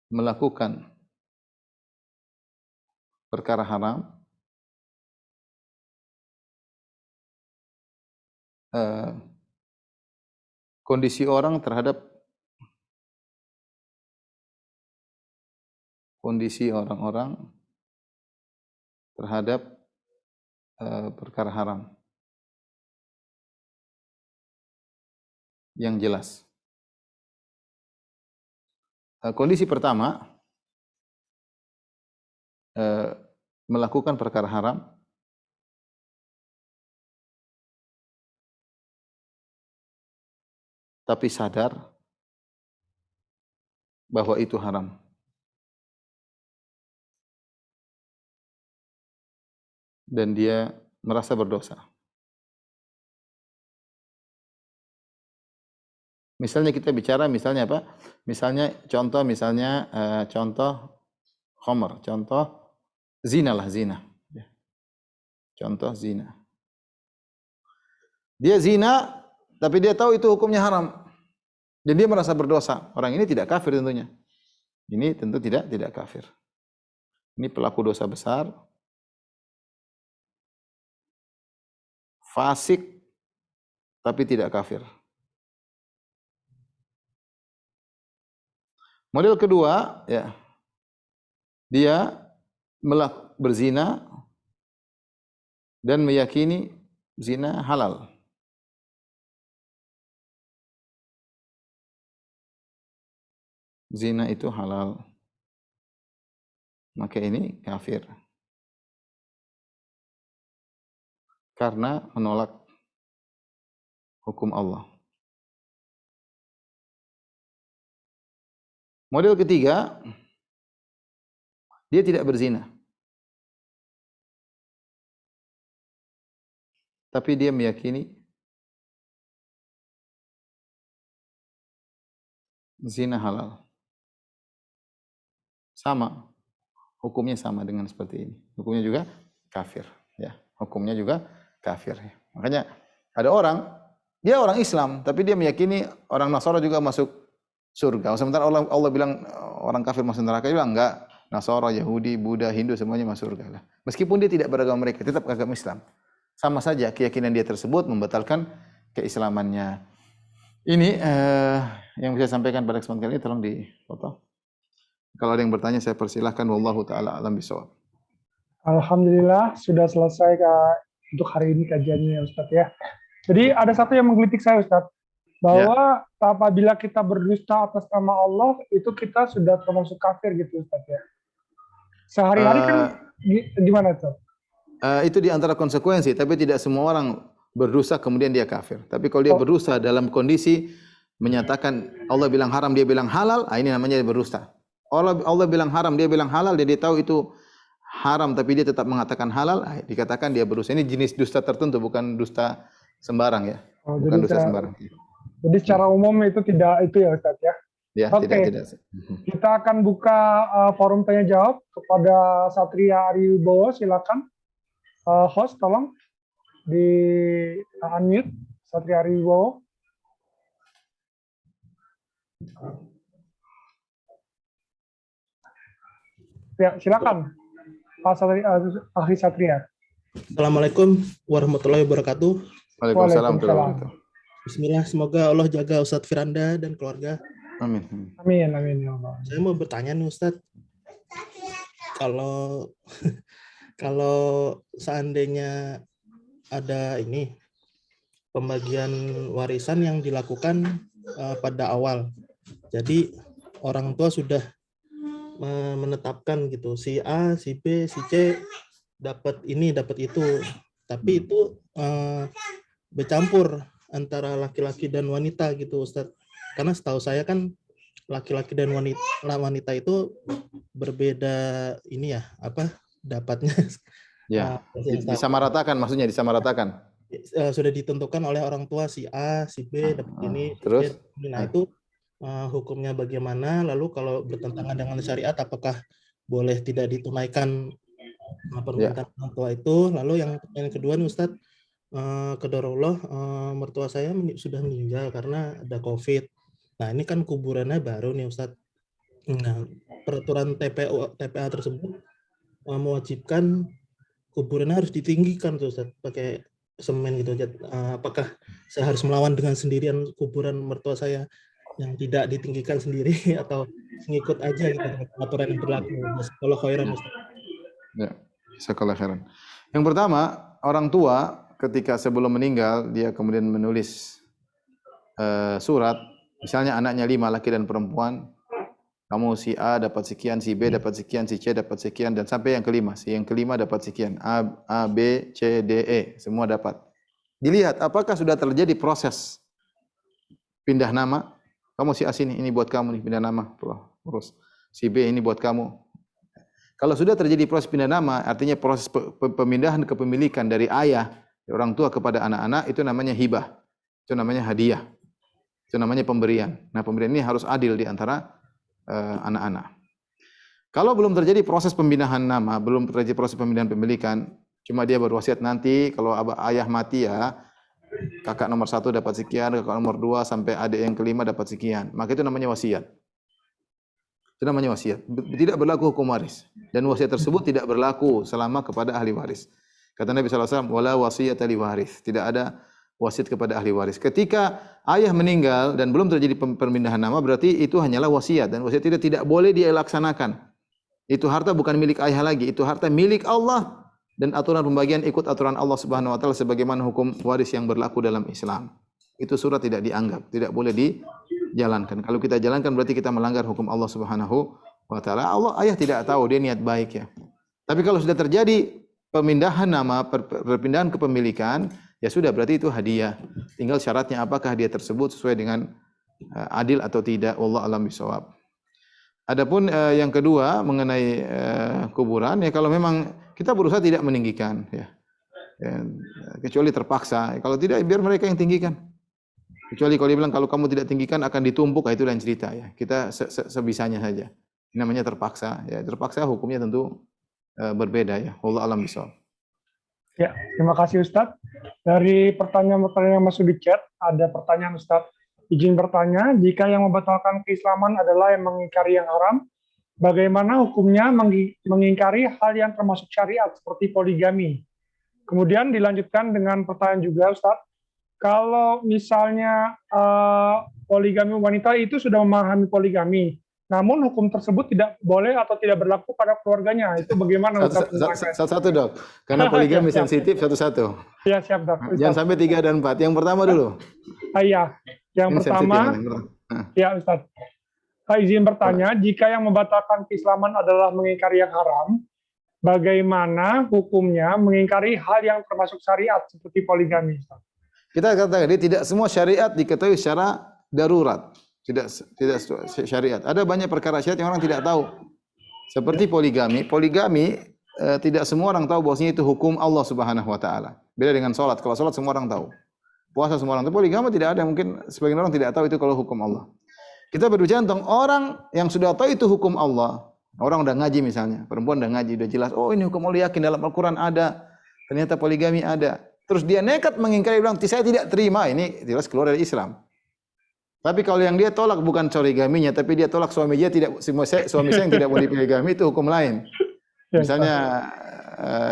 Speaker 2: melakukan perkara haram, kondisi orang terhadap kondisi orang-orang terhadap perkara haram yang jelas. Kondisi pertama, melakukan perkara haram tapi sadar bahwa itu haram. Dan dia merasa berdosa. Misalnya kita bicara, misalnya apa? Misalnya contoh khamr, contoh zina lah, zina. Contoh zina. Dia zina, tapi dia tahu itu hukumnya haram. Dan dia merasa berdosa. Orang ini tidak kafir tentunya. Ini tentu tidak kafir. Ini pelaku dosa besar, fasik, tapi tidak kafir. Model kedua, ya, dia berzina dan meyakini zina halal. Zina itu halal. Maka ini kafir. Karena menolak hukum Allah. Model ketiga, dia tidak berzina. Tapi dia meyakini zina halal. Sama. Hukumnya sama dengan seperti ini. Hukumnya juga kafir. Ya, hukumnya juga kafir. Makanya ada orang, dia orang Islam, tapi dia meyakini orang Nasara juga masuk surga. Sementara Allah bilang orang kafir masuk neraka, dia bilang enggak. Nasara, Yahudi, Buddha, Hindu semuanya masuk surga lah. Meskipun dia tidak beragama mereka, tetap agama Islam. Sama saja keyakinan dia tersebut membatalkan keislamannya. Ini yang bisa saya sampaikan pada kesempatan kali ini, tolong dipoto. Kalau ada yang bertanya saya persilahkan. Wallahu taala alam bisawab.
Speaker 1: Alhamdulillah sudah selesai untuk hari ini kajiannya Ustadz ya. Jadi ada satu yang menggelitik saya Ustadz, bahwa apabila kita berdusta atas nama Allah itu kita sudah termasuk kafir gitu Ustadz ya. Sehari-hari kan gimana tuh?
Speaker 2: Itu di antara konsekuensi, tapi tidak semua orang berdosa kemudian dia kafir. Tapi kalau dia berdosa dalam kondisi menyatakan Allah bilang haram, dia bilang halal, ini namanya berdusta. Allah bilang haram, dia bilang halal, dia tahu itu haram tapi dia tetap mengatakan halal, dikatakan dia berdusta. Ini jenis dusta tertentu, bukan dusta sembarang ya. Bukan dusta sembarang.
Speaker 1: Jadi secara umum itu tidak itu ya Ustaz ya.
Speaker 2: Ya, tidak.
Speaker 1: Kita akan buka forum tanya jawab kepada Satria Ariwibowo, silakan. Host tolong di unmute Satria Ariwibowo. Ya, silakan. Pak Ahli Satria.
Speaker 3: Assalamualaikum warahmatullahi wabarakatuh.
Speaker 2: Waalaikumsalam warahmatullahi wabarakatuh.
Speaker 3: Bismillah, semoga Allah jaga Ustadz Firanda dan keluarga.
Speaker 2: Amin.
Speaker 1: Amin ya Allah.
Speaker 3: Saya mau bertanya nih Ustadz, kalau seandainya ada ini pembagian warisan yang dilakukan pada awal, jadi orang tua sudah menetapkan gitu, si A, si B, si C dapat ini, dapat itu, tapi itu bercampur antara laki-laki dan wanita gitu Ustadz. Karena setahu saya kan laki-laki dan wanita itu berbeda ini ya, dapatnya.
Speaker 2: Ya, disamaratakan, maksudnya disamaratakan.
Speaker 3: Sudah ditentukan oleh orang tua, si A, si B dapat ini,
Speaker 2: terus
Speaker 3: si B. Nah itu hukumnya bagaimana? Lalu kalau bertentangan dengan syariat, apakah boleh tidak ditunaikan permintaan orang tua itu? Lalu yang kedua nih Ustadz, qadarullah, mertua saya sudah meninggal karena ada COVID. Nah ini kan kuburannya baru nih Ustadz. Nah peraturan TPA tersebut mewajibkan kuburannya harus ditinggikan tuh Ustadz, pakai semen gitu. Apakah saya harus melawan dengan sendirian kuburan mertua saya yang tidak ditinggikan sendiri atau ngikut aja gitu aturan yang berlaku? Kalau khairan Ustaz.
Speaker 2: Ya, jazakallahu khairan. Yang pertama, orang tua ketika sebelum meninggal dia kemudian menulis surat, misalnya anaknya 5 laki dan perempuan, kamu si A dapat sekian, si B dapat sekian, si C dapat sekian, dan sampai yang kelima, si yang kelima dapat sekian, A, B, C, D, E, semua dapat. Dilihat apakah sudah terjadi proses pindah nama, kamu si A sini, ini buat kamu nih, pindah nama, terus si B ini buat kamu. Kalau sudah terjadi proses pindah nama, artinya proses pemindahan kepemilikan dari ayah, orang tua kepada anak-anak, itu namanya hibah, itu namanya hadiah, itu namanya pemberian. Nah, pemberian ini harus adil di antara anak-anak. Kalau belum terjadi proses pemindahan nama, belum terjadi proses pemindahan pemilikan, cuma dia berwasiat nanti kalau ayah mati ya, kakak nomor 1 dapat sekian, kakak nomor 2 sampai adik yang kelima dapat sekian. Maka itu namanya wasiat. Itu namanya wasiat. Tidak berlaku hukum waris. Dan wasiat tersebut tidak berlaku selama kepada ahli waris. Kata Nabi SAW, wala wasiyata li waris. Tidak ada wasiat kepada ahli waris. Ketika ayah meninggal dan belum terjadi pemindahan nama, berarti itu hanyalah wasiat. Dan wasiat itu tidak boleh dia laksanakan. Itu harta bukan milik ayah lagi. Itu harta milik Allah. Dan aturan pembagian ikut aturan Allah Subhanahu wa taala sebagaimana hukum waris yang berlaku dalam Islam. Itu surat tidak dianggap, tidak boleh dijalankan. Kalau kita jalankan berarti kita melanggar hukum Allah Subhanahu wa taala. Ayah tidak tahu, dia niat baik ya. Tapi kalau sudah terjadi pemindahan nama, perpindahan kepemilikan, ya sudah berarti itu hadiah. Tinggal syaratnya apakah dia tersebut sesuai dengan adil atau tidak. Wallahu a'lam bishawab. Adapun yang kedua mengenai kuburan, ya kalau memang kita berusaha tidak meninggikan, ya, kecuali terpaksa. Kalau tidak, biar mereka yang tinggikan. Kecuali kalau dia bilang kalau kamu tidak tinggikan akan ditumpuk, itu lain cerita ya. Kita sebisanya saja. Ini namanya terpaksa. Ya, terpaksa hukumnya tentu berbeda ya. Wallahu a'lam bishawab.
Speaker 1: Ya, terima kasih Ustadz. Dari pertanyaan-pertanyaan yang masuk di chat, ada pertanyaan Ustadz. Izin bertanya, jika yang membatalkan keislaman adalah yang mengingkari yang haram, bagaimana hukumnya mengingkari hal yang termasuk syariat seperti poligami? Kemudian dilanjutkan dengan pertanyaan juga Ustadz, kalau misalnya poligami wanita itu sudah memahami poligami, namun hukum tersebut tidak boleh atau tidak berlaku pada keluarganya, itu bagaimana Ustadz?
Speaker 2: Satu-satu dok, karena poligami sensitif satu-satu.
Speaker 1: Ya siap dok.
Speaker 2: Jangan sampai 3 dan 4. Yang pertama dulu.
Speaker 1: Iya, yang pertama, ya Ustadz. Izin bertanya, jika yang membatalkan keislaman adalah mengingkari yang haram, bagaimana hukumnya mengingkari hal yang termasuk syariat seperti poligami?
Speaker 2: Kita katakan tidak semua syariat diketahui secara darurat, tidak syariat. Ada banyak perkara syariat yang orang tidak tahu. Seperti poligami, tidak semua orang tahu bahwasanya itu hukum Allah Subhanahu wa taala. Beda dengan salat. Kalau salat semua orang tahu. Puasa semua orang tahu. Poligami tidak ada, mungkin sebagian orang tidak tahu itu kalau hukum Allah. Kita berbicara tentang orang yang sudah tahu itu hukum Allah. Orang udah ngaji misalnya, perempuan udah ngaji, udah jelas, oh ini hukum Allah, yakin dalam Al-Quran ada, ternyata poligami ada. Terus dia nekat mengingkari, bilang, saya tidak terima, ini jelas keluar dari Islam. Tapi kalau yang dia tolak bukan poligaminya, tapi dia tolak suami dia suami saya yang tidak boleh poligami, itu hukum lain. Misalnya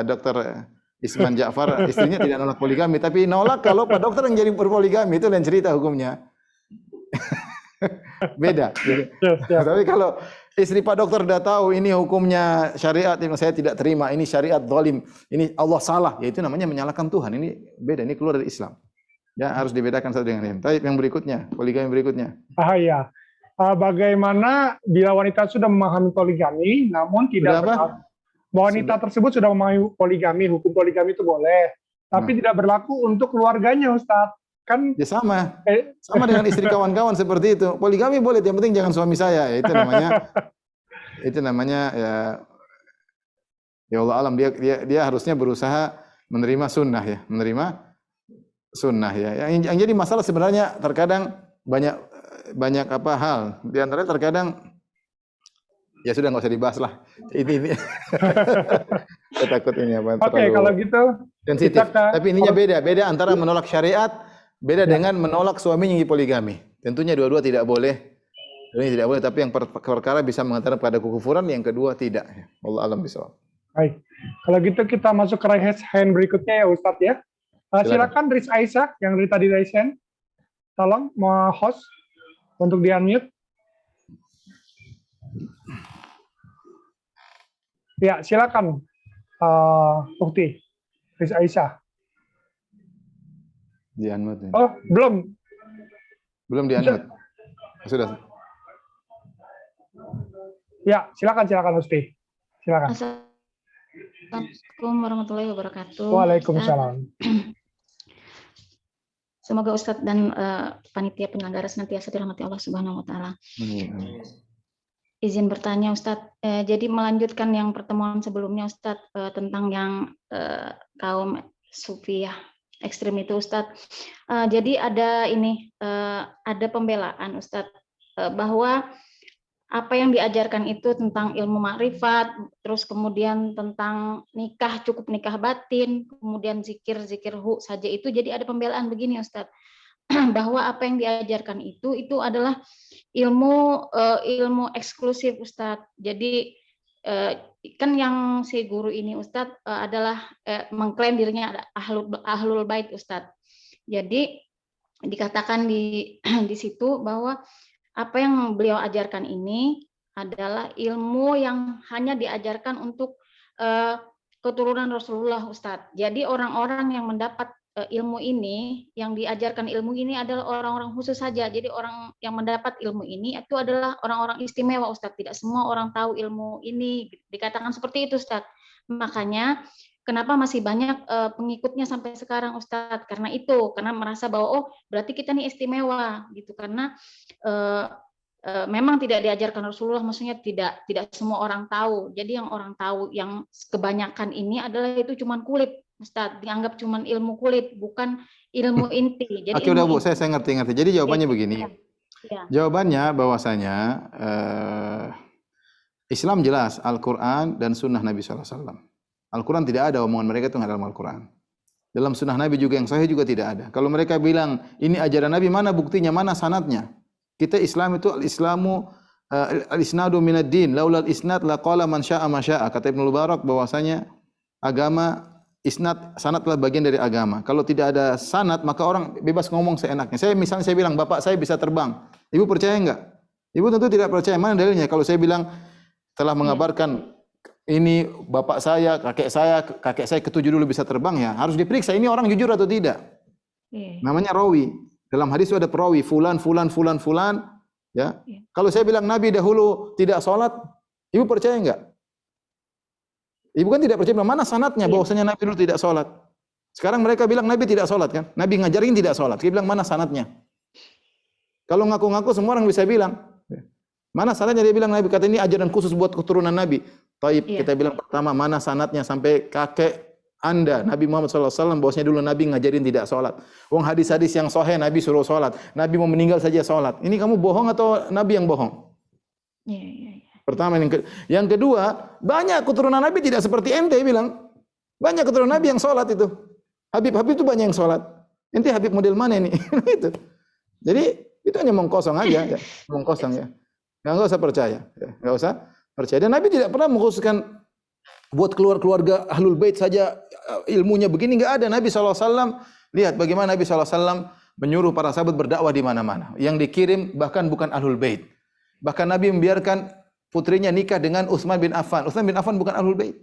Speaker 2: Dr. Isman Ja'far, istrinya tidak nolak poligami, tapi nolak kalau Pak Dokter yang jadi berpoligami, itu lain cerita hukumnya. Beda. Tapi kalau istri Pak Dokter sudah tahu ini hukumnya syariat, yang saya tidak terima, ini syariat zalim, ini Allah salah, ya itu namanya menyalahkan Tuhan. Ini beda, ini keluar dari Islam. Ya harus dibedakan satu dengan lain. Tapi yang berikutnya, poligami berikutnya.
Speaker 1: Ya. Bagaimana bila wanita sudah memahami poligami, namun tidak wanita tersebut sudah memahami poligami, hukum poligami itu boleh, tapi tidak berlaku untuk keluarganya, Ustadz. Kan
Speaker 2: ya sama dengan istri kawan-kawan seperti itu. Poligami boleh, yang penting jangan suami saya. Ya, itu namanya ya Allah alam, dia harusnya berusaha menerima sunnah ya, Yang jadi masalah sebenarnya terkadang banyak hal. Di antaranya terkadang ya sudah nggak usah dibahas lah. Ini. Saya takut ini apa?
Speaker 1: Oke, kalau gitu
Speaker 2: sensitif. Tapi ininya beda antara menolak syariat. Beda dengan menolak suaminya yang poligami. Tentunya dua-dua tidak boleh. Ini tidak boleh, tapi yang perkara bisa mengantarkan pada kekufuran, yang kedua tidak. Allah alam bishawab.
Speaker 1: Baik. Kalau gitu kita masuk ke raise hand berikutnya ya Ustadz ya. Silakan Riz Aisyah yang dari tadi raise hand. Tolong mau host untuk di-unmute. Ya, silakan. Ukti. Riz Aisyah.
Speaker 2: Di-unmute.
Speaker 1: Oh, belum.
Speaker 2: Belum di-unmute. Sudah.
Speaker 1: Ya, silakan Usti. Silakan.
Speaker 4: Assalamualaikum warahmatullahi wabarakatuh.
Speaker 1: Waalaikumsalam.
Speaker 4: Semoga Ustadz dan panitia penyelenggara senantiasa dirahmati Allah Subhanahu wa taala. Izin bertanya Ustadz, jadi melanjutkan yang pertemuan sebelumnya Ustadz tentang yang kaum sufi ya, ekstrim itu Ustadz. Jadi ada ini, ada pembelaan Ustadz bahwa apa yang diajarkan itu tentang ilmu makrifat, terus kemudian tentang nikah, cukup nikah batin, kemudian zikir hu saja itu, jadi ada pembelaan begini Ustadz, bahwa apa yang diajarkan itu adalah ilmu eksklusif Ustadz. Jadi kan yang si guru ini Ustadz adalah mengklaim dirinya ada ahlul bait Ustadz. Jadi dikatakan di situ bahwa apa yang beliau ajarkan ini adalah ilmu yang hanya diajarkan untuk keturunan Rasulullah Ustadz. Jadi orang-orang yang mendapat ilmu ini, yang diajarkan ilmu ini adalah orang-orang khusus saja. Jadi orang yang mendapat ilmu ini itu adalah orang-orang istimewa Ustadz. Tidak semua orang tahu ilmu ini. Dikatakan seperti itu Ustadz. Makanya kenapa masih banyak pengikutnya sampai sekarang Ustadz? Karena itu, karena merasa bahwa oh berarti kita nih istimewa gitu, karena memang tidak diajarkan Rasulullah, maksudnya tidak semua orang tahu. Jadi yang orang tahu yang kebanyakan ini adalah itu cuman kulit Ustadz, dianggap cuman ilmu kulit, bukan ilmu inti. Jadi
Speaker 2: Oke, udah Bu, saya ngerti. Jadi jawabannya begini.
Speaker 4: Ya.
Speaker 2: Jawabannya bahwasanya Islam jelas Al-Quran dan Sunnah Nabi SAW. Al-Quran tidak ada omongan mereka itu nggak dalam Al-Quran. Dalam Sunnah Nabi juga yang sahih juga tidak ada. Kalau mereka bilang ini ajaran Nabi, mana buktinya, mana sanadnya? Kita Islam itu al-Islamu al-isnadu minad din, laulal isnad laqala man syaa ma syaa. Kata Ibnu Mubarak bahwasanya agama isnad, sanad adalah bagian dari agama. Kalau tidak ada sanad maka orang bebas ngomong seenaknya. Misalnya saya bilang bapak saya bisa terbang. Ibu percaya enggak? Ibu tentu tidak percaya. Mana dalilnya? Kalau saya bilang telah mengabarkan ini bapak saya, kakek saya ketujuh dulu bisa terbang, ya harus diperiksa ini orang jujur atau tidak. Namanya rawi. Dalam hadis itu ada perawi fulan, ya. Kalau saya bilang Nabi dahulu tidak sholat, ibu percaya enggak? Ibu kan tidak percaya, mana sanadnya bahwasanya Nabi dulu tidak sholat? Sekarang mereka bilang Nabi tidak sholat kan? Nabi ngajarin tidak sholat. Dia bilang mana sanadnya? Kalau ngaku-ngaku semua orang bisa bilang. Mana sanadnya? Dia bilang Nabi kata ini ajaran khusus buat keturunan Nabi. Taib, kita bilang pertama mana sanadnya sampai kakek Anda Nabi Muhammad SAW bahwasanya dulu Nabi ngajarin tidak sholat. Wong hadis-hadis yang sahih Nabi suruh sholat. Nabi mau meninggal saja sholat. Ini kamu bohong atau Nabi yang bohong? Pertama, yang kedua, banyak keturunan Nabi tidak seperti ente bilang. Banyak keturunan Nabi yang sholat itu. Habib itu banyak yang sholat. Ente Habib model mana ini? Itu. Jadi itu hanya omong kosong aja, ya. Omong kosong ya. Nggak usah percaya, ya. Nggak usah percaya. Dan Nabi tidak pernah mengkhususkan buat keluarga Ahlul Bait saja ilmunya begini, nggak ada. Nabi SAW, lihat bagaimana Nabi SAW menyuruh para sahabat berdakwah di mana-mana. Yang dikirim bahkan bukan Ahlul Bait. Bahkan Nabi membiarkan putrinya nikah dengan Utsman bin Affan. Utsman bin Affan bukan Ahlul Bait.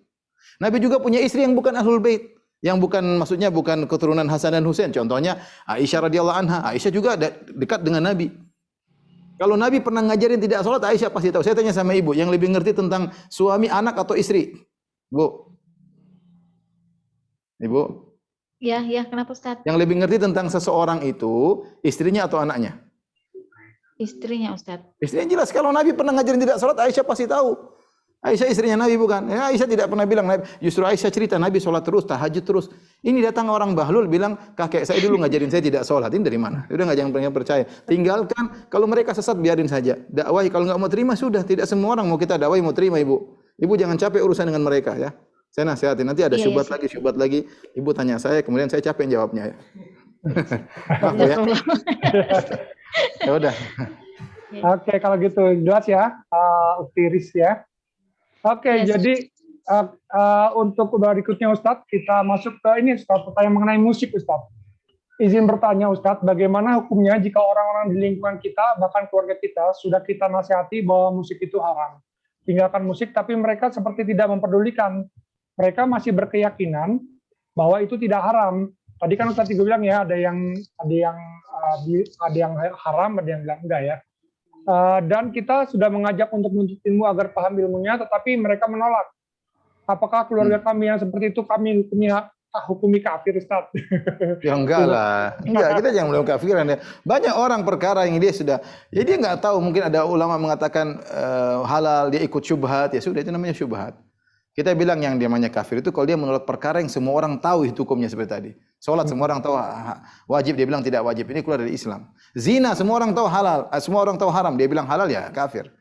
Speaker 2: Nabi juga punya istri yang bukan Ahlul Bait. Yang bukan, maksudnya bukan keturunan Hasan dan Husain. Contohnya Aisyah radhiyallahu anha. Aisyah juga dekat dengan Nabi. Kalau Nabi pernah ngajarin tidak sholat, Aisyah pasti tahu. Saya tanya sama ibu, yang lebih ngerti tentang suami, anak atau istri? Bu. Ibu.
Speaker 4: Ya, kenapa Ustaz?
Speaker 2: Yang lebih ngerti tentang seseorang itu istrinya atau anaknya?
Speaker 4: Istrinya Ustaz.
Speaker 2: Istrinya jelas. Kalau Nabi pernah ngajarin tidak sholat, Aisyah pasti tahu. Aisyah istrinya Nabi bukan? Ya, Aisyah tidak pernah bilang Nabi. Justru Aisyah cerita Nabi sholat terus, tahajud terus. Ini datang orang bahlul bilang kakek saya dulu ngajarin saya tidak sholat. Ini dari mana? Udah nggak, jangan percaya. Tinggalkan. Kalau mereka sesat biarin saja. Dakwahi. Kalau nggak mau terima sudah. Tidak semua orang mau kita dakwahi mau terima, ibu. Ibu jangan capek urusan dengan mereka ya. Saya nasihatin. Nanti ada syubhat lagi. Ibu tanya saya, kemudian saya capek jawabnya ya. Maaf ya. Ya udah.
Speaker 1: Oke, kalau gitu jelas ya, Uktiris ya. Oke, jadi untuk berikutnya Ustadz, kita masuk ke ini Ustadz, pertanyaan mengenai musik Ustadz. Izin bertanya Ustadz, bagaimana hukumnya jika orang-orang di lingkungan kita, bahkan keluarga kita, sudah kita nasihati bahwa musik itu haram. Tinggalkan musik, tapi mereka seperti tidak memperdulikan. Mereka masih berkeyakinan bahwa itu tidak haram. Tadi kan Ustadz juga bilang ya, ada yang haram, ada yang bilang enggak ya. Dan kita sudah mengajak untuk menuntut ilmu agar paham ilmunya, tetapi mereka menolak. Apakah keluarga kami yang seperti itu kami hukumnya hukumi kafir, Ustaz.
Speaker 2: Ya enggak lah, enggak, kita jangan melakukan kafiran ya. Banyak orang perkara yang dia sudah, ya dia enggak tahu, mungkin ada ulama mengatakan halal, dia ikut syubhat, ya sudah itu namanya syubhat. Kita bilang yang dia namanya kafir itu kalau dia menolak perkara yang semua orang tahu itu hukumnya seperti tadi. Salat semua orang tahu wajib, dia bilang tidak wajib, ini keluar dari Islam. Zina semua orang tahu halal, semua orang tahu haram, dia bilang halal, ya kafir.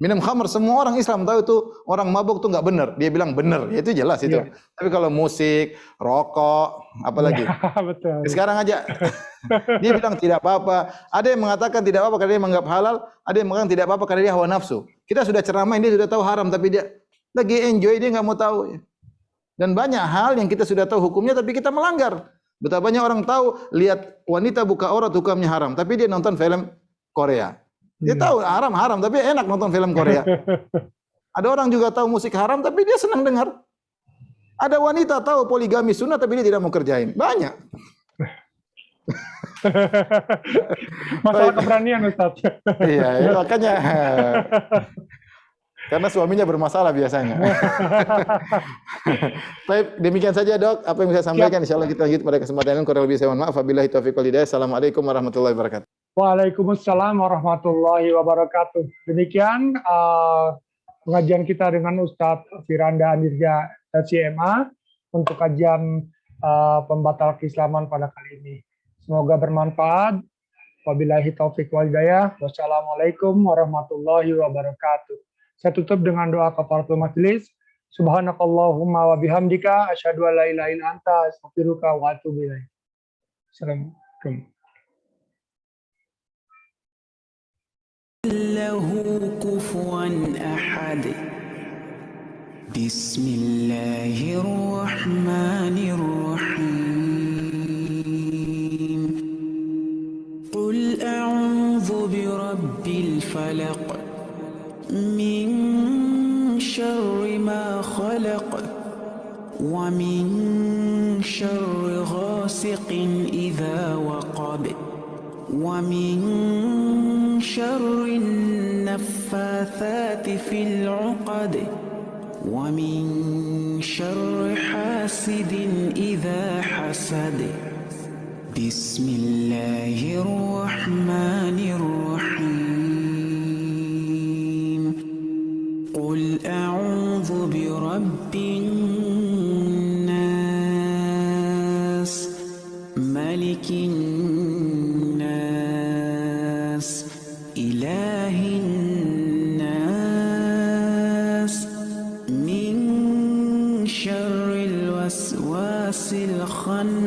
Speaker 2: Minum khamr semua orang Islam tahu itu orang mabuk itu enggak benar, dia bilang benar, ya itu jelas itu. Tapi kalau musik, rokok, apalagi.
Speaker 1: Betul.
Speaker 2: Sekarang aja dia bilang tidak apa-apa. Ada yang mengatakan tidak apa-apa karena dia menganggap halal, ada yang mengatakan tidak apa-apa karena dia hawa nafsu. Kita sudah ceramain, dia sudah tahu haram tapi dia lagi enjoy, dia enggak mau tahu. Dan banyak hal yang kita sudah tahu hukumnya tapi kita melanggar. Betapa banyak orang tahu lihat wanita buka aurat hukumnya haram, tapi dia nonton film Korea. Dia tahu haram, tapi enak nonton film Korea. Ada orang juga tahu musik haram, tapi dia senang dengar. Ada wanita tahu poligami sunnah, tapi dia tidak mau kerjain. Banyak.
Speaker 1: Masalah keberanian, Ustaz.
Speaker 2: Iya, makanya. Karena suaminya bermasalah biasanya. Baik, demikian saja Dok, apa yang bisa saya sampaikan. Insyaallah kita lanjut pada kesempatan lain. Kurang lebih saya mohon maaf. Wabillahi taufiq wal hidayah. Assalamualaikum warahmatullahi wabarakatuh.
Speaker 1: Waalaikumsalam warahmatullahi wabarakatuh. Demikian pengajian kita dengan Ustadz Firanda Anirja CMA untuk kajian pembatal keislaman pada kali ini. Semoga bermanfaat. Wabillahi taufiq wal hidayah. Wassalamualaikum warahmatullahi wabarakatuh. Saya tutup dengan doa kafaratul majelis. Subhanakallahumma wa bihamdika asyhadu an la ilaha illa anta astaghfiruka wa atubu ilaik. Assalamualaikum.
Speaker 5: له كفوا أحد بسم الله الرحمن الرحيم قل أعوذ برب الفلق من شر ما خلق ومن شر غاسق إذا وقب ومن شر النفاثات في العقد ومن شر حاسد إذا حسد بسم الله الرحمن الرحيم قل أعوذ برب الناس ملك الناس إله الناس من شر الوسواس الخناس